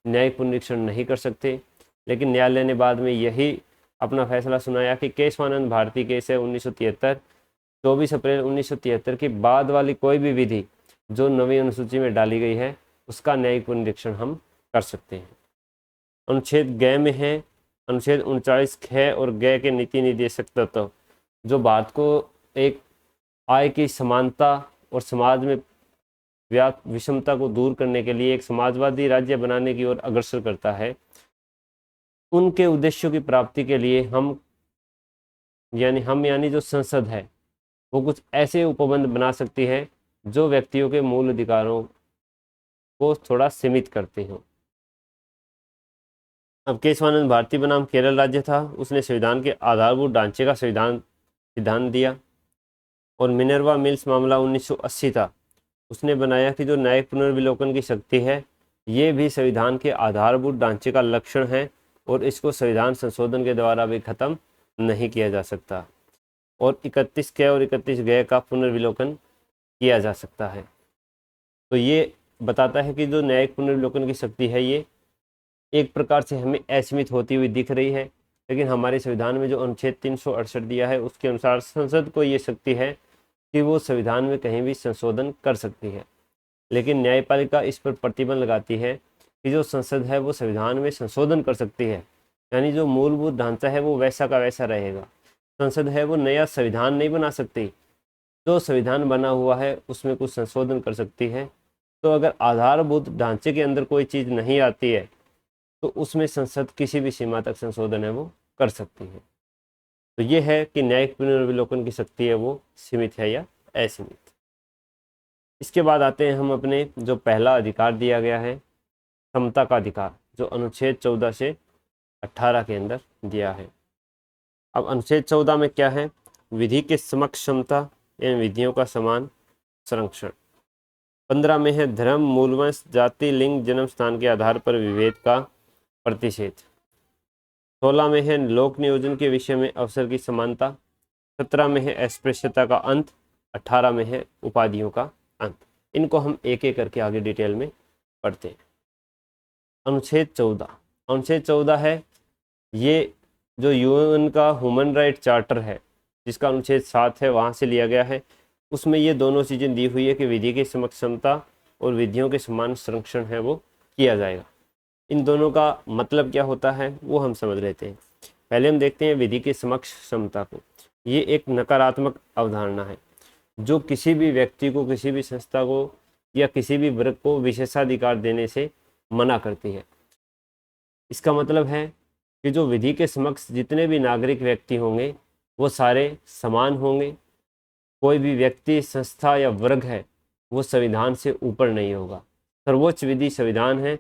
न्यायिक पुनरीक्षण नहीं कर सकते। लेकिन न्यायालय ने बाद में यही अपना फैसला सुनाया कि केशवानंद भारती केस है 1973, 24 अप्रैल 1973 के बाद वाली कोई भी विधि जो नवी अनुसूची में डाली गई है उसका न्यायिक पुनरीक्षण हम कर सकते हैं। अनुच्छेद ग में है अनुच्छेद 39 ख और ग के नीति निर्देशक तत्व, जो भारत को एक आय की समानता और समाज में व्याप्त विषमता को दूर करने के लिए एक समाजवादी राज्य बनाने की ओर अग्रसर करता है। उनके उद्देश्यों की प्राप्ति के लिए हम यानी जो संसद है वो कुछ ऐसे उपबंध बना सकती है जो व्यक्तियों के मूल अधिकारों को थोड़ा सीमित करते हों। अब केशवानंद भारती बनाम केरल राज्य था, उसने संविधान के आधारभूत ढांचे का सिद्धांत दिया। और मिनर्वा मिल्स मामला 1980 था, उसने बनाया कि जो न्यायिक पुनर्विलोकन की शक्ति है ये भी संविधान के आधारभूत ढांचे का लक्षण है और इसको संविधान संशोधन के द्वारा भी खत्म नहीं किया जा सकता। और 31 क और 31 ग का पुनर्विलोकन किया जा सकता है। तो ये बताता है कि जो न्यायिक पुनर्विलोकन की शक्ति है ये एक प्रकार से हमें असीमित होती हुई दिख रही है, लेकिन हमारे संविधान में जो अनुच्छेद 368 दिया है उसके अनुसार संसद को ये शक्ति है कि वो संविधान में कहीं भी संशोधन कर सकती है। लेकिन न्यायपालिका इस पर प्रतिबंध लगाती है कि जो संसद है वो संविधान में संशोधन कर सकती है, यानी जो मूलभूत ढांचा है वो वैसा का वैसा रहेगा। संसद है वो नया संविधान नहीं बना सकती, जो संविधान बना हुआ है उसमें कुछ संशोधन कर सकती है। तो अगर आधारभूत ढांचे के अंदर कोई चीज़ नहीं आती है तो उसमें संसद किसी भी सीमा तक संशोधन है वो कर सकती है। तो ये है कि न्यायिक पुनर्विलोकन की शक्ति है वो सीमित है या असीमित। इसके बाद आते हैं हम अपने जो पहला अधिकार दिया गया है समता का अधिकार, जो अनुच्छेद 14 से 18 के अंदर दिया है। अब अनुच्छेद 14 में क्या है? विधि के समक्ष समता एवं विधियों का समान संरक्षण। 15 में है धर्म, मूलवंश, जाति, लिंग, जन्म स्थान के आधार पर विभेद का प्रतिषेध। 16 में है लोक नियोजन के विषय में अवसर की समानता। 17 में है अस्पृश्यता का अंत। 18 में है उपाधियों का अंत। इनको हम एक एक करके आगे डिटेल में पढ़ते हैं। अनुच्छेद 14, अनुच्छेद 14 है ये जो यूएन का ह्यूमन राइट चार्टर है जिसका अनुच्छेद 7 है वहाँ से लिया गया है। उसमें ये दोनों चीज़ें दी हुई है कि विधि की समक्ष समता और विधियों के समान संरक्षण है वो किया जाएगा। इन दोनों का मतलब क्या होता है वो हम समझ लेते हैं। पहले हम देखते हैं विधि के समक्ष समता को। ये एक नकारात्मक अवधारणा है जो किसी भी व्यक्ति को, किसी भी संस्था को या किसी भी वर्ग को विशेषाधिकार देने से मना करती है। इसका मतलब है कि जो विधि के समक्ष जितने भी नागरिक व्यक्ति होंगे वो सारे समान होंगे। कोई भी व्यक्ति, संस्था या वर्ग है वो संविधान से ऊपर नहीं होगा। सर्वोच्च विधि संविधान है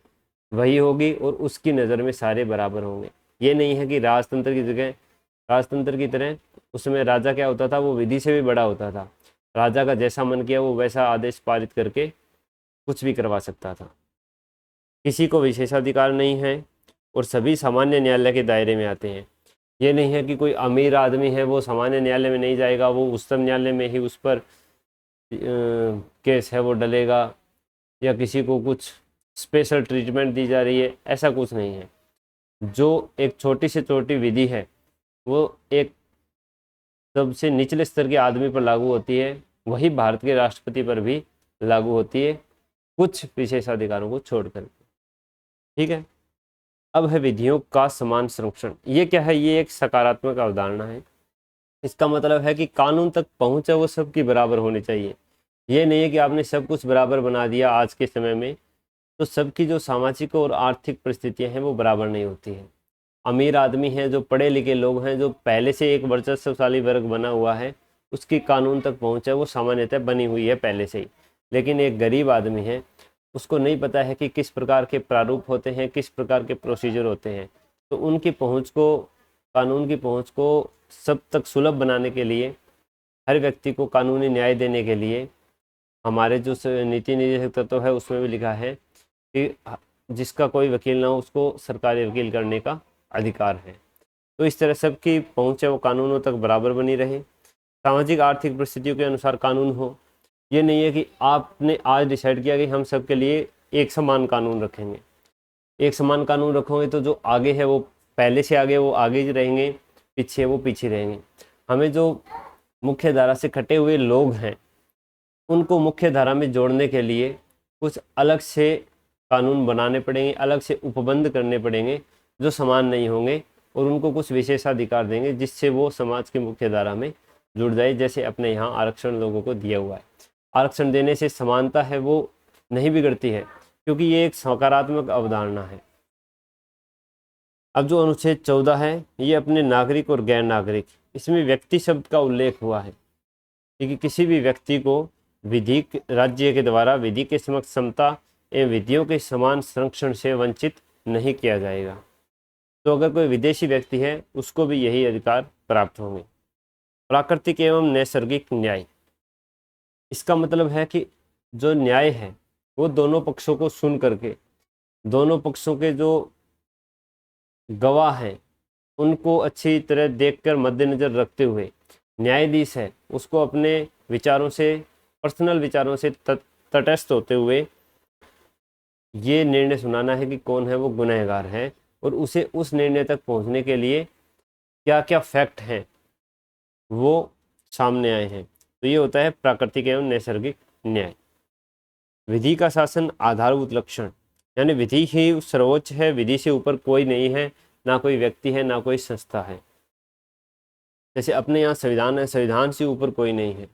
वही होगी और उसकी नज़र में सारे बराबर होंगे। ये नहीं है कि राजतंत्र की जगह, राजतंत्र की तरह उसमें राजा क्या होता था, वो विधि से भी बड़ा होता था। राजा का जैसा मन किया वो वैसा आदेश पारित करके कुछ भी करवा सकता था। किसी को विशेषाधिकार नहीं है और सभी सामान्य न्यायालय के दायरे में आते हैं। ये नहीं है कि कोई अमीर आदमी है वो सामान्य न्यायालय में नहीं जाएगा, वो उच्चतम न्यायालय में ही उस पर केस है वो डलेगा, या किसी को कुछ स्पेशल ट्रीटमेंट दी जा रही है, ऐसा कुछ नहीं है। जो एक छोटी से छोटी विधि है वो एक सबसे निचले स्तर के आदमी पर लागू होती है, वही भारत के राष्ट्रपति पर भी लागू होती है, कुछ विशेषाधिकारों को छोड़कर। ठीक है। अब है विधियों का समान संरक्षण। ये क्या है? ये एक सकारात्मक अवधारणा है। इसका मतलब है कि कानून तक पहुँच है वो सबकी बराबर होनी चाहिए। ये नहीं है कि आपने सब कुछ बराबर बना दिया आज के समय में, तो सबकी जो सामाजिक और आर्थिक परिस्थितियां हैं वो बराबर नहीं होती हैं। अमीर आदमी हैं, जो पढ़े लिखे लोग हैं, जो पहले से एक वर्चस्वशाली वर्ग बना हुआ है, उसकी कानून तक पहुँच है वो सामान्यतः बनी हुई है पहले से ही। लेकिन एक गरीब आदमी है, उसको नहीं पता है कि किस प्रकार के प्रारूप होते हैं, किस प्रकार के प्रोसीजर होते हैं। तो उनकी पहुँच को, कानून की पहुँच को सब तक सुलभ बनाने के लिए, हर व्यक्ति को कानूनी न्याय देने के लिए हमारे जो नीति निर्देशक तत्व है उसमें भी लिखा है कि जिसका कोई वकील ना हो उसको सरकारी वकील करने का अधिकार है। तो इस तरह सबकी पहुँच है वो कानूनों तक बराबर बनी रहे। सामाजिक आर्थिक परिस्थितियों के अनुसार कानून हो। ये नहीं है कि आपने आज डिसाइड किया कि हम सबके लिए एक समान कानून रखेंगे। एक समान कानून रखोगे तो जो आगे है वो पहले से आगे वो आगे ही रहेंगे, पीछे वो पीछे रहेंगे। हमें जो मुख्य धारा से कटे हुए लोग हैं उनको मुख्य धारा में जोड़ने के लिए कुछ अलग से कानून बनाने पड़ेंगे, अलग से उपबंध करने पड़ेंगे जो समान नहीं होंगे, और उनको कुछ विशेषाधिकार देंगे जिससे वो समाज की मुख्य धारा में जुड़ जाए। जैसे अपने यहाँ आरक्षण लोगों को दिया हुआ है। आरक्षण देने से समानता है वो नहीं बिगड़ती है, क्योंकि ये एक सकारात्मक अवधारणा है। अब जो अनुच्छेद 14 है ये अपने नागरिक और गैर नागरिक, इसमें व्यक्ति शब्द का उल्लेख हुआ है, क्योंकि किसी भी व्यक्ति को विधि राज्य के द्वारा विधि के समक्ष समता एवं विधियों के समान संरक्षण से वंचित नहीं किया जाएगा। तो अगर कोई विदेशी व्यक्ति है उसको भी यही अधिकार प्राप्त होंगे। प्राकृतिक एवं नैसर्गिक न्याय, इसका मतलब है कि जो न्याय है वो दोनों पक्षों को सुन करके, दोनों पक्षों के जो गवाह हैं उनको अच्छी तरह देखकर मद्देनजर रखते हुए न्यायाधीश है उसको अपने विचारों से, पर्सनल विचारों से तटस्थ होते हुए ये निर्णय सुनाना है कि कौन है वो गुनहगार है, और उसे उस निर्णय तक पहुंचने के लिए क्या क्या फैक्ट हैं वो सामने आए हैं। तो ये होता है प्राकृतिक एवं नैसर्गिक न्याय। विधि का शासन आधारभूत लक्षण, यानी विधि ही सर्वोच्च है, विधि से ऊपर कोई नहीं है, ना कोई व्यक्ति है ना कोई संस्था है। जैसे अपने यहाँ संविधान है, संविधान से ऊपर कोई नहीं है।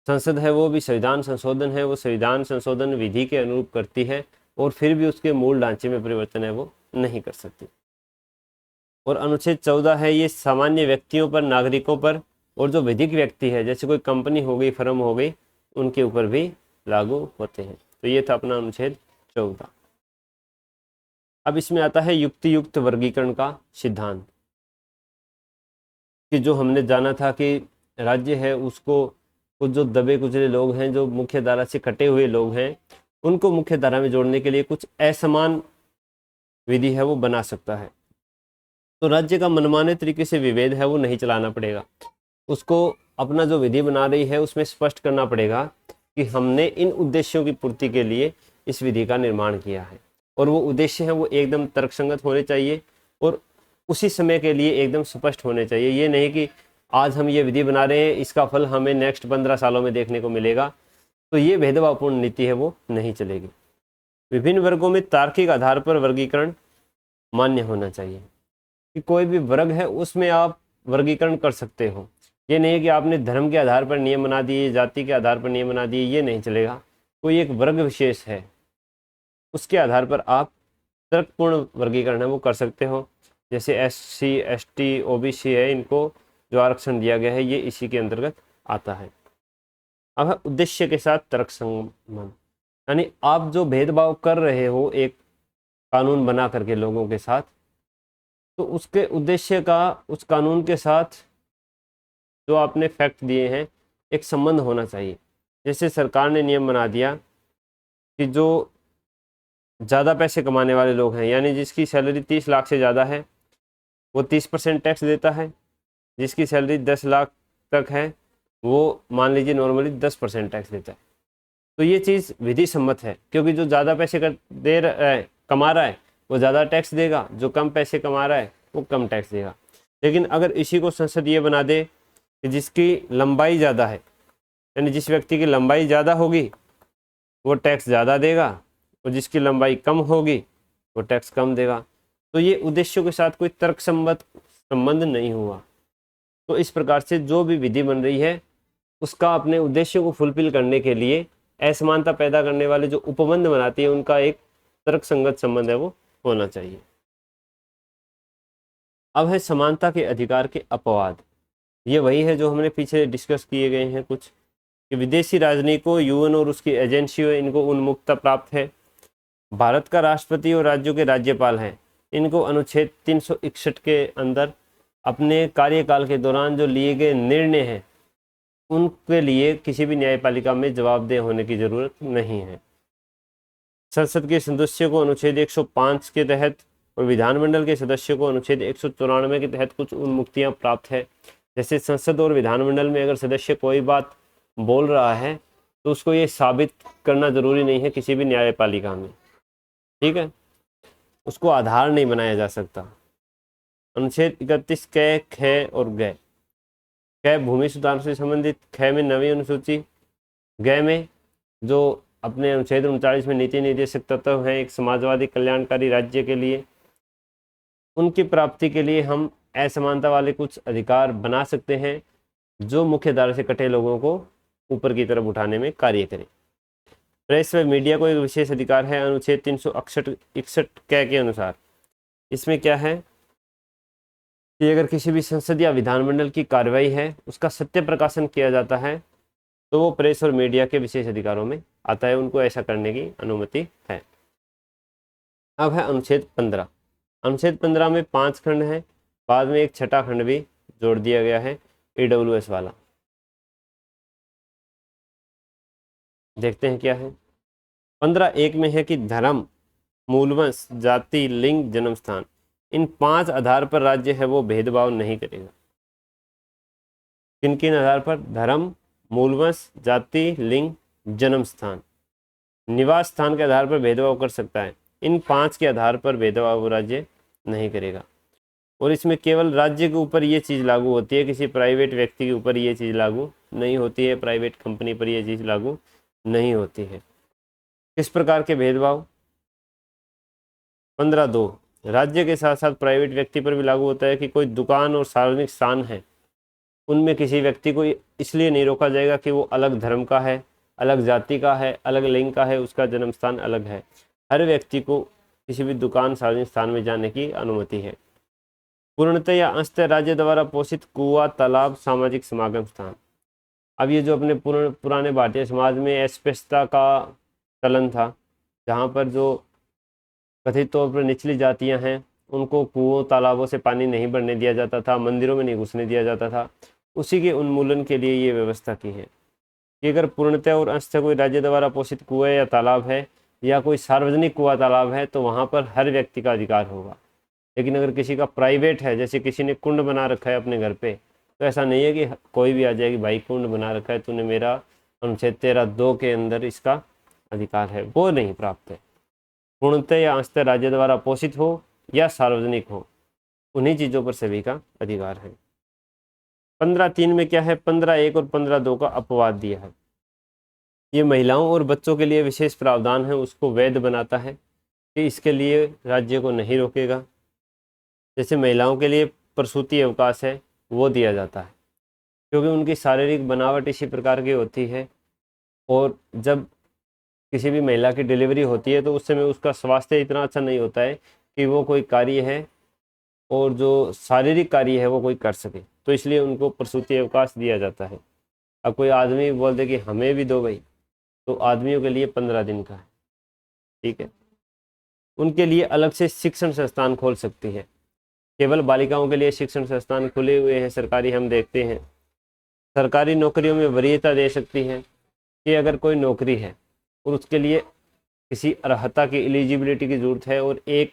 संसद है, वो भी संविधान संशोधन है, वो संविधान संशोधन विधि के अनुरूप करती है और फिर भी उसके मूल ढांचे में परिवर्तन है वो नहीं कर सकती। और अनुच्छेद 14 है, ये सामान्य व्यक्तियों पर, नागरिकों पर और जो विधिक व्यक्ति है जैसे कोई कंपनी हो गई, फर्म हो गई, उनके ऊपर भी लागू होते हैं। तो ये था अपना अनुच्छेद 14। अब इसमें आता है युक्ति युक्त वर्गीकरण का सिद्धांत, कि जो हमने जाना था कि राज्य है उसको कुछ जो दबे कुचले लोग हैं, जो मुख्य धारा से कटे हुए लोग हैं, उनको मुख्य धारा में जोड़ने के लिए कुछ असमान विधि है वो बना सकता है। तो राज्य का मनमाने तरीके से विभेद है वो नहीं चलाना पड़ेगा, उसको अपना जो विधि बना रही है उसमें स्पष्ट करना पड़ेगा कि हमने इन उद्देश्यों की पूर्ति के लिए इस विधि का निर्माण किया है, और वो उद्देश्य है वो एकदम तर्कसंगत होने चाहिए और उसी समय के लिए एकदम स्पष्ट होने चाहिए। ये नहीं कि आज हम ये विधि बना रहे हैं, इसका फल हमें नेक्स्ट 15 सालों में देखने को मिलेगा, तो ये भेदभावपूर्ण नीति है वो नहीं चलेगी। विभिन्न वर्गों में तार्किक आधार पर वर्गीकरण मान्य होना चाहिए, कि कोई भी वर्ग है उसमें आप वर्गीकरण कर सकते हो। ये नहीं है कि आपने धर्म के आधार पर नियम बना दिए, जाति के आधार पर नियम बना दिए, ये नहीं चलेगा। कोई एक वर्ग विशेष है उसके आधार पर आप तर्कपूर्ण वर्गीकरण है वो कर सकते हो। जैसे SC ST OBC है, इनको जो आरक्षण दिया गया है ये इसी के अंतर्गत आता है। अब है उद्देश्य के साथ तर्क संबंध, यानी आप जो भेदभाव कर रहे हो एक कानून बना करके लोगों के साथ, तो उसके उद्देश्य का उस कानून के साथ जो आपने फैक्ट दिए हैं एक संबंध होना चाहिए। जैसे सरकार ने नियम बना दिया कि जो ज़्यादा पैसे कमाने वाले लोग हैं, यानी जिसकी सैलरी 30 लाख से ज़्यादा है वो 30% टैक्स देता है, जिसकी सैलरी 10 लाख तक है वो मान लीजिए नॉर्मली 10% टैक्स देता है। तो ये चीज़ विधि सम्मत है, क्योंकि जो ज़्यादा पैसे कमा रहा है वो ज़्यादा टैक्स देगा, जो कम पैसे कमा रहा है वो कम टैक्स देगा। लेकिन अगर इसी को संसद ये बना दे कि जिसकी लंबाई ज़्यादा है, यानी जिस व्यक्ति की लंबाई ज़्यादा होगी वो टैक्स ज़्यादा देगा, और जिसकी लंबाई कम होगी वो टैक्स कम देगा, तो ये उद्देश्यों के साथ कोई तर्कसंगत संबंध नहीं हुआ। तो इस प्रकार से जो भी विधि बन रही है उसका अपने उद्देश्यों को फुलफिल करने के लिए असमानता पैदा करने वाले जो उपबंध बनाती है उनका एक तर्कसंगत संबंध है वो होना चाहिए। अब है समानता के अधिकार के अपवाद। ये वही है जो हमने पीछे डिस्कस किए गए हैं कुछ, कि विदेशी राजनयिकों, UN और उसकी एजेंसियों, इनको उन्मुक्तता प्राप्त है। भारत का राष्ट्रपति और राज्यों के राज्यपाल हैं, इनको अनुच्छेद 361 के अंदर अपने कार्यकाल के दौरान जो लिए गए निर्णय हैं उनके लिए किसी भी न्यायपालिका में जवाबदेह होने की जरूरत नहीं है। संसद के सदस्यों को अनुच्छेद 105 के तहत और विधानमंडल के सदस्यों को अनुच्छेद 194 के तहत कुछ उन्मुक्तियां प्राप्त है। जैसे संसद और विधानमंडल में अगर सदस्य कोई बात बोल रहा है तो उसको ये साबित करना जरूरी नहीं है किसी भी न्यायपालिका में, ठीक है, उसको आधार नहीं बनाया जा सकता। अनुच्छेद 31 क, ख और ग। क भूमि सुधार से संबंधित, ख में नवी अनुसूची, ग में जो अपने अनुच्छेद 39 में नीति निर्देशक तत्व हैं एक समाजवादी कल्याणकारी राज्य के लिए, उनकी प्राप्ति के लिए हम असमानता वाले कुछ अधिकार बना सकते हैं जो मुख्य धारा से कटे लोगों को ऊपर की तरफ उठाने में कार्य करें। प्रेस व मीडिया को एक विशेष अधिकार है अनुच्छेद 361 क के अनुसार। इसमें क्या है कि अगर किसी भी संसद या विधानमंडल की कार्रवाई है उसका सत्य प्रकाशन किया जाता है तो वो प्रेस और मीडिया के विशेष अधिकारों में आता है, उनको ऐसा करने की अनुमति है। अब है अनुच्छेद 15। अनुच्छेद 15 में 5 खंड है, बाद में एक छठा खंड भी जोड़ दिया गया है AWS वाला। देखते हैं क्या है। 15(1) में है कि धर्म, मूलवंश, जाति, लिंग, जन्म स्थान, इन 5 आधार पर राज्य है वो भेदभाव नहीं करेगा। किन किन आधार पर? धर्म, मूलवंश, जाति, लिंग, जन्म स्थान, निवास स्थान के आधार पर भेदभाव कर सकता है। इन 5 के आधार पर भेदभाव राज्य नहीं करेगा। और इसमें केवल राज्य के ऊपर ये चीज़ लागू होती है, किसी प्राइवेट व्यक्ति के ऊपर ये चीज़ लागू नहीं होती है, प्राइवेट कंपनी पर ये चीज़ लागू नहीं होती है। किस प्रकार के भेदभाव? 15(2) राज्य के साथ साथ प्राइवेट व्यक्ति पर भी लागू होता है कि कोई दुकान और सार्वजनिक स्थान है, उनमें किसी व्यक्ति को इसलिए नहीं रोका जाएगा कि वो अलग धर्म का है, अलग जाति का है, अलग लिंग का है, उसका जन्म स्थान अलग है। हर व्यक्ति को किसी भी दुकान सार्वजनिक स्थान में जाने की अनुमति है। पूर्णतः या अंशतः राज्य द्वारा पोषित कुआं, तालाब, सामाजिक समागम स्थान। अब ये जो अपने पुराने भारतीय समाज में अस्पृश्यता का चलन था, जहाँ पर जो कथित तौर पर निचली जातियां हैं उनको कुओं, तालाबों से पानी नहीं भरने दिया जाता था, मंदिरों में नहीं घुसने दिया जाता था, उसी के उन्मूलन के लिए ये व्यवस्था की है कि अगर पूर्णतः और अंशतः कोई राज्य द्वारा पोषित कुआं या तालाब है या कोई सार्वजनिक कुआं तालाब है तो वहाँ पर हर व्यक्ति का अधिकार होगा। लेकिन अगर किसी का प्राइवेट है, जैसे किसी ने कुंड बना रखा है अपने घर पे, तो ऐसा नहीं है कि कोई भी आ जाए कि भाई कुंड बना रखा है तूने, मेरा अनुच्छेद 13(2) के अंदर इसका अधिकार है, वो नहीं प्राप्त है। पूर्णतः या अंशतः राज्य द्वारा पोषित हो या सार्वजनिक हो, उन्हीं चीज़ों पर सभी का अधिकार है। 15(3) में क्या है? 15(1) और 15(2) का अपवाद दिया है। ये महिलाओं और बच्चों के लिए विशेष प्रावधान है, उसको वैध बनाता है कि इसके लिए राज्य को नहीं रोकेगा। जैसे महिलाओं के लिए प्रसूति अवकाश है वो दिया जाता है, क्योंकि उनकी शारीरिक बनावट इसी प्रकार की होती है, और जब किसी भी महिला की डिलीवरी होती है तो उस समय उसका स्वास्थ्य इतना अच्छा नहीं होता है कि वो कोई कार्य है और जो शारीरिक कार्य है वो कोई कर सके, तो इसलिए उनको प्रसूति अवकाश दिया जाता है। अब कोई आदमी बोल दे कि हमें भी दो भाई, तो आदमियों के लिए 15 दिन का है, ठीक है। उनके लिए अलग से शिक्षण संस्थान खोल सकती है। केवल बालिकाओं के लिए शिक्षण संस्थान खुले हुए हैं सरकारी, हम देखते हैं। सरकारी नौकरियों में वरीयता दे सकती है कि अगर कोई नौकरी है और उसके लिए किसी अर्हता की एलिजिबिलिटी की ज़रूरत है और एक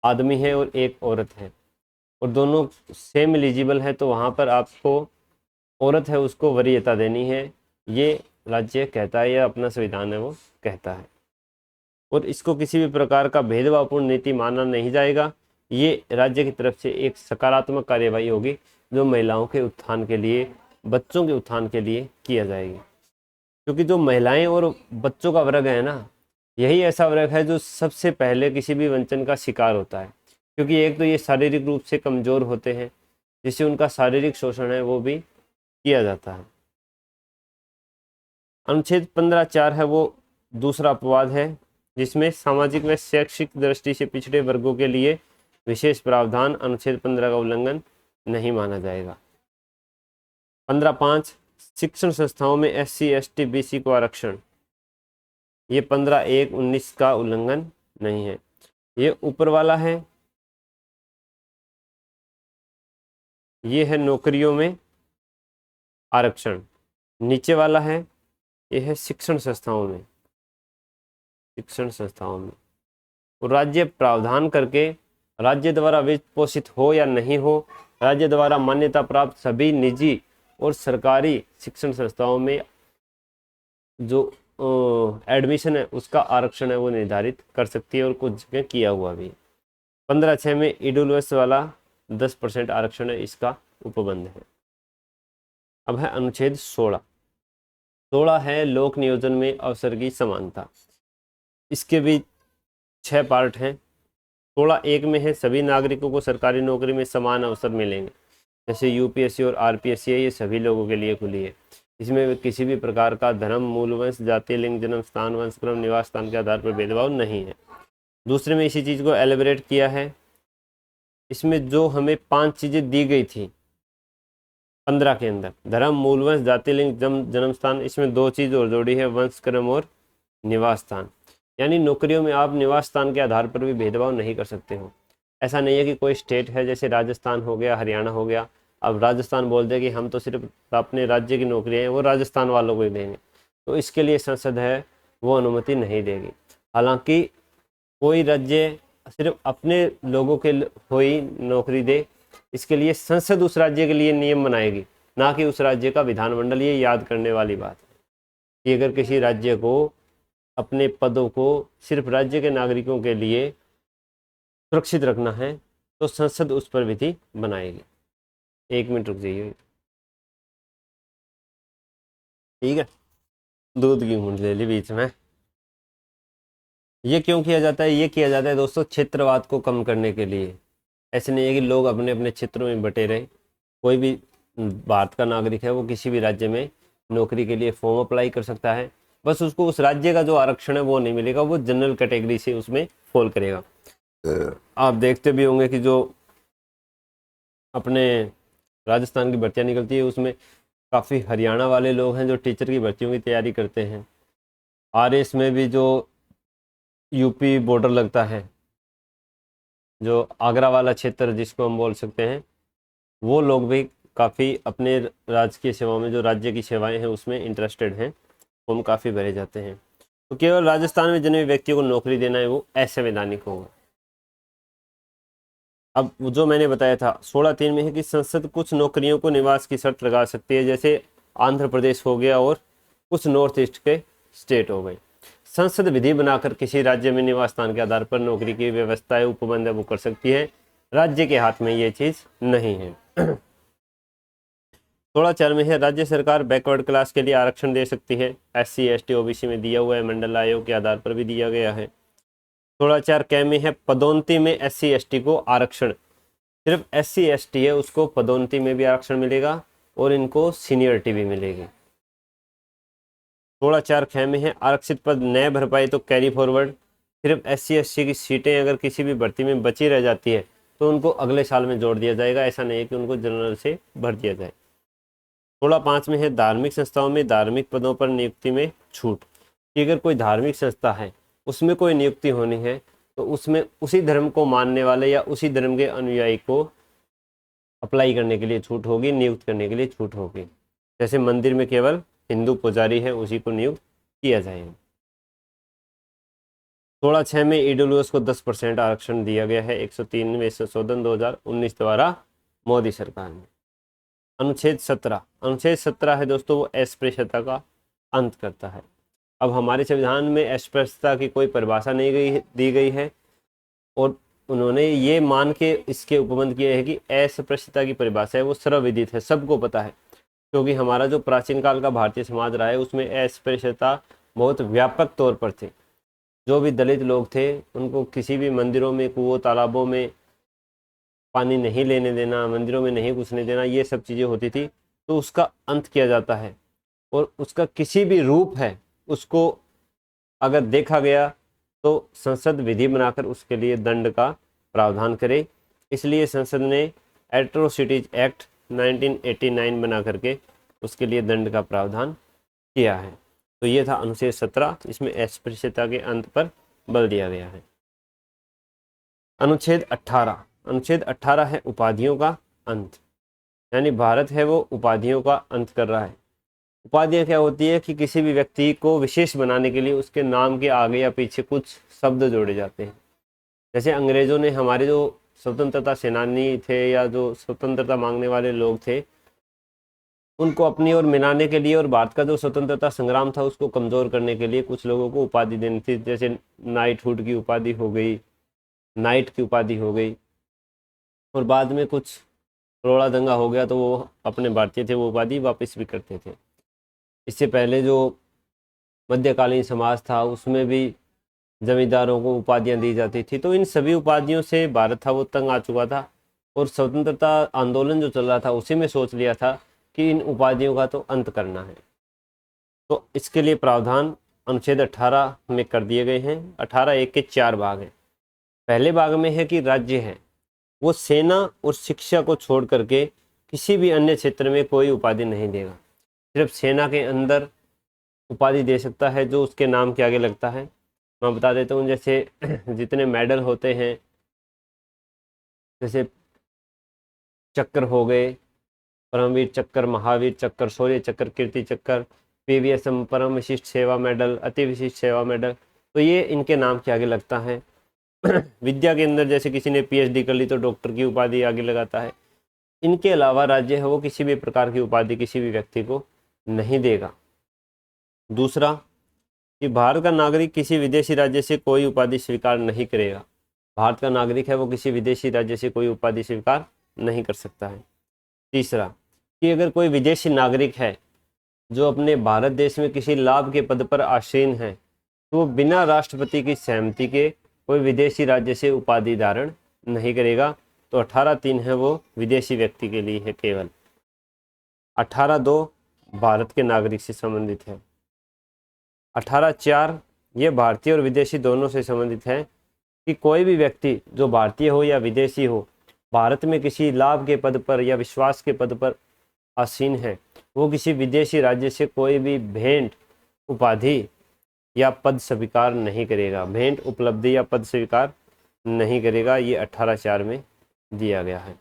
आदमी है और एक औरत है और दोनों सेम एलिजिबल है, तो वहाँ पर आपको औरत है उसको वरीयता देनी है, ये राज्य कहता है या अपना संविधान है वो कहता है। और इसको किसी भी प्रकार का भेदभावपूर्ण नीति माना नहीं जाएगा। ये राज्य की तरफ से एक सकारात्मक कार्यवाही होगी जो महिलाओं के उत्थान के लिए, बच्चों के उत्थान के लिए किया जाएगी। क्योंकि जो महिलाएं और बच्चों का वर्ग है ना, यही ऐसा वर्ग है जो सबसे पहले किसी भी वंचन का शिकार होता है। क्योंकि एक तो ये शारीरिक रूप से कमज़ोर होते हैं, जिससे उनका शारीरिक शोषण है वो भी किया जाता है। अनुच्छेद 15(4) है वो दूसरा अपवाद है, जिसमें सामाजिक व शैक्षिक दृष्टि से पिछड़े वर्गों के लिए विशेष प्रावधान अनुच्छेद 15 का उल्लंघन नहीं माना जाएगा। 15(5) शिक्षण संस्थाओं में SC, ST, BC को आरक्षण, ये 15(1)(19) का उल्लंघन नहीं है। ये ऊपर वाला है, ये है नौकरियों में आरक्षण। नीचे वाला है, ये है शिक्षण संस्थाओं में, शिक्षण संस्थाओं में। और राज्य प्रावधान करके राज्य द्वारा वित्त पोषित हो या नहीं हो, राज्य द्वारा मान्यता प्राप्त सभी निजी और सरकारी शिक्षण संस्थाओं में जो एडमिशन है उसका आरक्षण है वो निर्धारित कर सकती है, और कुछ जगह किया हुआ भी। 15(6) में ईडब्ल्यूएस वाला 10% आरक्षण है, इसका उपबंध है। अब है अनुच्छेद 16 है लोक नियोजन में अवसर की समानता। इसके भी 6 पार्ट हैं। 16(1) में है सभी नागरिकों को सरकारी नौकरी में समान अवसर मिलेंगे। जैसे यूपीएससी और आरपीएससी है, ये सभी लोगों के लिए खुली है। इसमें किसी भी प्रकार का धर्म, मूल वंश, जाति, लिंग, जन्म स्थान, वंश क्रम, निवास स्थान के आधार पर भेदभाव नहीं है। दूसरे में इसी चीज़ को एलिब्रेट किया है। इसमें जो हमें 5 चीज़ें दी गई थी 15 के अंदर, धर्म, मूल वंश, जाति, लिंग, जन्म स्थान, इसमें 2 चीज़ और जोड़ी है, वंश क्रम और निवास स्थान। यानी नौकरियों में आप निवास स्थान के आधार पर भी भेदभाव नहीं कर सकते हो। ऐसा नहीं है कि कोई स्टेट है जैसे राजस्थान हो गया, हरियाणा हो गया, अब राजस्थान बोल दे कि हम तो सिर्फ अपने राज्य की नौकरियां हैं वो राजस्थान वालों को ही देंगे, तो इसके लिए संसद है वो अनुमति नहीं देगी। हालांकि कोई राज्य सिर्फ अपने लोगों के हो ही नौकरी दे, इसके लिए संसद उस राज्य के लिए नियम बनाएगी, ना कि उस राज्य का विधानमंडल। ये याद करने वाली बात है कि अगर किसी राज्य को अपने पदों को सिर्फ राज्य के नागरिकों के लिए सुरक्षित रखना है तो संसद उस पर विधि बनाएगी। 1 मिनट रुक जाइए, ठीक है। दूध की घूंट ले ली बीच में। ये क्यों किया जाता है? ये किया जाता है दोस्तों क्षेत्रवाद को कम करने के लिए। ऐसे नहीं है कि लोग अपने अपने क्षेत्रों में बटे रहें। कोई भी भारत का नागरिक है वो किसी भी राज्य में नौकरी के लिए फॉर्म अप्लाई कर सकता है, बस उसको उस राज्य का जो आरक्षण है वो नहीं मिलेगा, वो जनरल कैटेगरी से उसमें फॉल करेगा। आप देखते भी होंगे कि जो अपने राजस्थान की भर्तियां निकलती है उसमें काफ़ी हरियाणा वाले लोग हैं जो टीचर की भर्तियों की तैयारी करते हैं। आरएस में भी जो यूपी बॉर्डर लगता है, जो आगरा वाला क्षेत्र जिसको हम बोल सकते हैं, वो लोग भी काफ़ी अपने राजकीय सेवाओं में, जो राज्य की सेवाएं हैं उसमें इंटरेस्टेड हैं, फॉर्म काफ़ी भरे जाते हैं। तो केवल राजस्थान में जिन भी व्यक्तियों को नौकरी देना है वो असंवैधानिक होगा। अब जो मैंने बताया था 16(3) में है कि संसद कुछ नौकरियों को निवास की शर्त लगा सकती है, जैसे आंध्र प्रदेश हो गया और कुछ नॉर्थ ईस्ट के स्टेट हो गए। संसद विधि बनाकर किसी राज्य में निवास स्थान के आधार पर नौकरी की व्यवस्था उपबंध वो कर सकती है। राज्य के हाथ में ये चीज नहीं है। 16(4) में है राज्य सरकार बैकवर्ड क्लास के लिए आरक्षण दे सकती है। SC ST OBC में दिया हुआ है, मंडल आयोग के आधार पर भी दिया गया है। 16(4) कै में है पदोन्नति में SC ST को आरक्षण। सिर्फ SC ST है उसको पदोन्नति में भी आरक्षण मिलेगा और इनको सीनियरिटी भी मिलेगी। 16(4) ख में है आरक्षित पद न भर पाए तो कैरी फॉरवर्ड। सिर्फ SC ST की सीटें अगर किसी भी भर्ती में बची रह जाती है तो उनको अगले साल में जोड़ दिया जाएगा, ऐसा नहीं है कि उनको जनरल से भर दिया जाए। 16(5) में है धार्मिक संस्थाओं में धार्मिक पदों पर नियुक्ति में छूट। कि अगर कोई धार्मिक संस्था है उसमें कोई नियुक्ति होनी है तो उसमें उसी धर्म को मानने वाले या उसी धर्म के अनुयायी को अप्लाई करने के लिए छूट होगी, नियुक्त करने के लिए छूट होगी। जैसे मंदिर में केवल हिंदू पुजारी है उसी को नियुक्त किया जाएगा। 16(6) में EWS को 10% आरक्षण दिया गया है। 103 में संशोधन 2019 द्वारा मोदी सरकार ने। अनुच्छेद 17 है दोस्तों, वो अस्पृश्यता का अंत करता है। अब हमारे संविधान में अस्पृश्यता की कोई परिभाषा नहीं दी गई है और उन्होंने ये मान के इसके उपबंध किए हैं कि अस्पृश्यता की परिभाषा है वो सर्वविदित है, सबको पता है। क्योंकि हमारा जो प्राचीन काल का भारतीय समाज रहा है उसमें अस्पृश्यता बहुत व्यापक तौर पर थी। जो भी दलित लोग थे उनको किसी भी मंदिरों में, कुओं, तालाबों में पानी नहीं लेने देना, मंदिरों में नहीं घुसने देना, ये सब चीज़ें होती थी। तो उसका अंत किया जाता है और उसका किसी भी रूप है उसको अगर देखा गया तो संसद विधि बनाकर उसके लिए दंड का प्रावधान करे। इसलिए संसद ने एट्रोसिटीज एक्ट 1989 बना करके उसके लिए दंड का प्रावधान किया है। तो ये था अनुच्छेद 17, इसमें अस्पृश्यता के अंत पर बल दिया गया है। अनुच्छेद 18 है उपाधियों का अंत, यानी भारत है वो उपाधियों का अंत कर रहा है। उपाधियाँ क्या होती है कि किसी भी व्यक्ति को विशेष बनाने के लिए उसके नाम के आगे या पीछे कुछ शब्द जोड़े जाते हैं। जैसे अंग्रेजों ने हमारे जो स्वतंत्रता सेनानी थे या जो स्वतंत्रता मांगने वाले लोग थे उनको अपनी ओर मिलाने के लिए और भारत का जो स्वतंत्रता संग्राम था उसको कमज़ोर करने के लिए कुछ लोगों को उपाधि देनी थी। जैसे नाइटहुड की उपाधि हो गई, नाइट की उपाधि हो गई, और बाद में कुछ रोड़ा दंगा हो गया तो वो अपने भारतीय थे वो उपाधि वापस भी करते थे। इससे पहले जो मध्यकालीन समाज था उसमें भी जमींदारों को उपाधियां दी जाती थी। तो इन सभी उपाधियों से भारत था वो तंग आ चुका था और स्वतंत्रता आंदोलन जो चल रहा था उसी में सोच लिया था कि इन उपाधियों का तो अंत करना है। तो इसके लिए प्रावधान अनुच्छेद 18 में कर दिए गए हैं। 18(1) के 4 भाग हैं। पहले भाग में है कि राज्य है वो सेना और शिक्षा को छोड़ करके किसी भी अन्य क्षेत्र में कोई उपाधि नहीं देगा। सिर्फ सेना के अंदर उपाधि दे सकता है जो उसके नाम के आगे लगता है। मैं बता देता हूँ, जैसे जितने मेडल होते हैं, जैसे चक्र हो गए, परमवीर चक्र, महावीर चक्र, शौर्य चक्र, कीर्ति चक्र, PVSM परम विशिष्ट सेवा मेडल, अति विशिष्ट सेवा मेडल, तो ये इनके नाम के आगे लगता है। विद्या के अंदर जैसे किसी ने PhD कर ली तो डॉक्टर की उपाधि आगे लगाता है। इनके अलावा राज्य है वो किसी भी प्रकार की उपाधि किसी भी व्यक्ति को नहीं देगा। दूसरा कि भारत का नागरिक किसी विदेशी राज्य से कोई उपाधि स्वीकार नहीं करेगा। भारत का नागरिक है वो किसी विदेशी राज्य से कोई उपाधि स्वीकार नहीं कर सकता है। तीसरा, कि अगर कोई विदेशी नागरिक है जो अपने भारत देश में किसी लाभ के पद पर आसीन है तो वो बिना राष्ट्रपति की सहमति के कोई विदेशी राज्य से उपाधि धारण नहीं करेगा। तो 18(3) है वो विदेशी व्यक्ति के लिए है केवल। 18(2) भारत के नागरिक से संबंधित है। 18(4) ये भारतीय और विदेशी दोनों से संबंधित है कि कोई भी व्यक्ति जो भारतीय हो या विदेशी हो, भारत में किसी लाभ के पद पर या विश्वास के पद पर आसीन है, वो किसी विदेशी राज्य से कोई भी भेंट, उपाधि या पद स्वीकार नहीं करेगा। भेंट, उपलब्धि या पद स्वीकार नहीं करेगा। ये 18(4) में दिया गया है।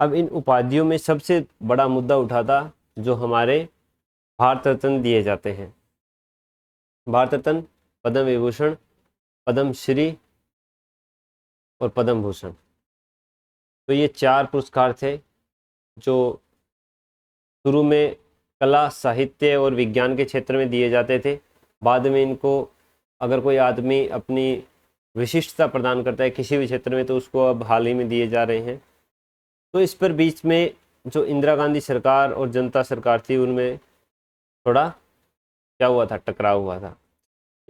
अब इन उपाधियों में सबसे बड़ा मुद्दा उठा था जो हमारे भारत रत्न दिए जाते हैं। भारत रत्न, पद्म विभूषण, पद्म श्री और पद्म भूषण। तो ये 4 पुरस्कार थे जो शुरू में कला, साहित्य और विज्ञान के क्षेत्र में दिए जाते थे। बाद में इनको अगर कोई आदमी अपनी विशिष्टता प्रदान करता है किसी भी क्षेत्र में तो उसको अब हाल ही में दिए जा रहे हैं। तो इस पर बीच में जो इंदिरा गांधी सरकार और जनता सरकार थी उनमें थोड़ा क्या हुआ था, टकराव हुआ था।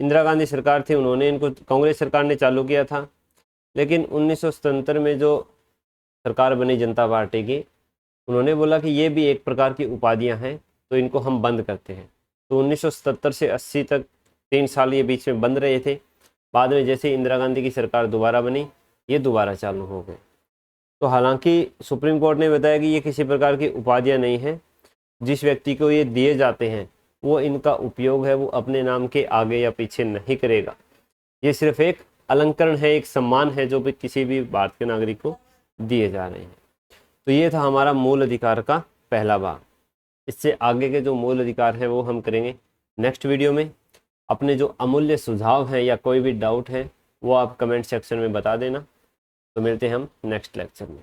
इंदिरा गांधी सरकार थी, उन्होंने इनको, कांग्रेस सरकार ने चालू किया था, लेकिन 1977 में जो सरकार बनी जनता पार्टी की, उन्होंने बोला कि ये भी एक प्रकार की उपाधियां हैं तो इनको हम बंद करते हैं। तो 1977 से 80 तक 3 साल ये बीच में बंद रहे थे। बाद में जैसे इंदिरा गांधी की सरकार दोबारा बनी, ये दोबारा चालू हो गए। तो हालांकि सुप्रीम कोर्ट ने बताया कि ये किसी प्रकार की उपाधियां नहीं हैं, जिस व्यक्ति को ये दिए जाते हैं वो इनका उपयोग है वो अपने नाम के आगे या पीछे नहीं करेगा। ये सिर्फ एक अलंकरण है, एक सम्मान है जो भी किसी भी भारत के नागरिक को दिए जा रहे हैं। तो ये था हमारा मूल अधिकार का पहला भाग। इससे आगे के जो मूल अधिकार हैं वो हम करेंगे नेक्स्ट वीडियो में। अपने जो अमूल्य सुझाव हैं या कोई भी डाउट है वो आप कमेंट सेक्शन में बता देना। तो मिलते हैं हम नेक्स्ट लेक्चर में।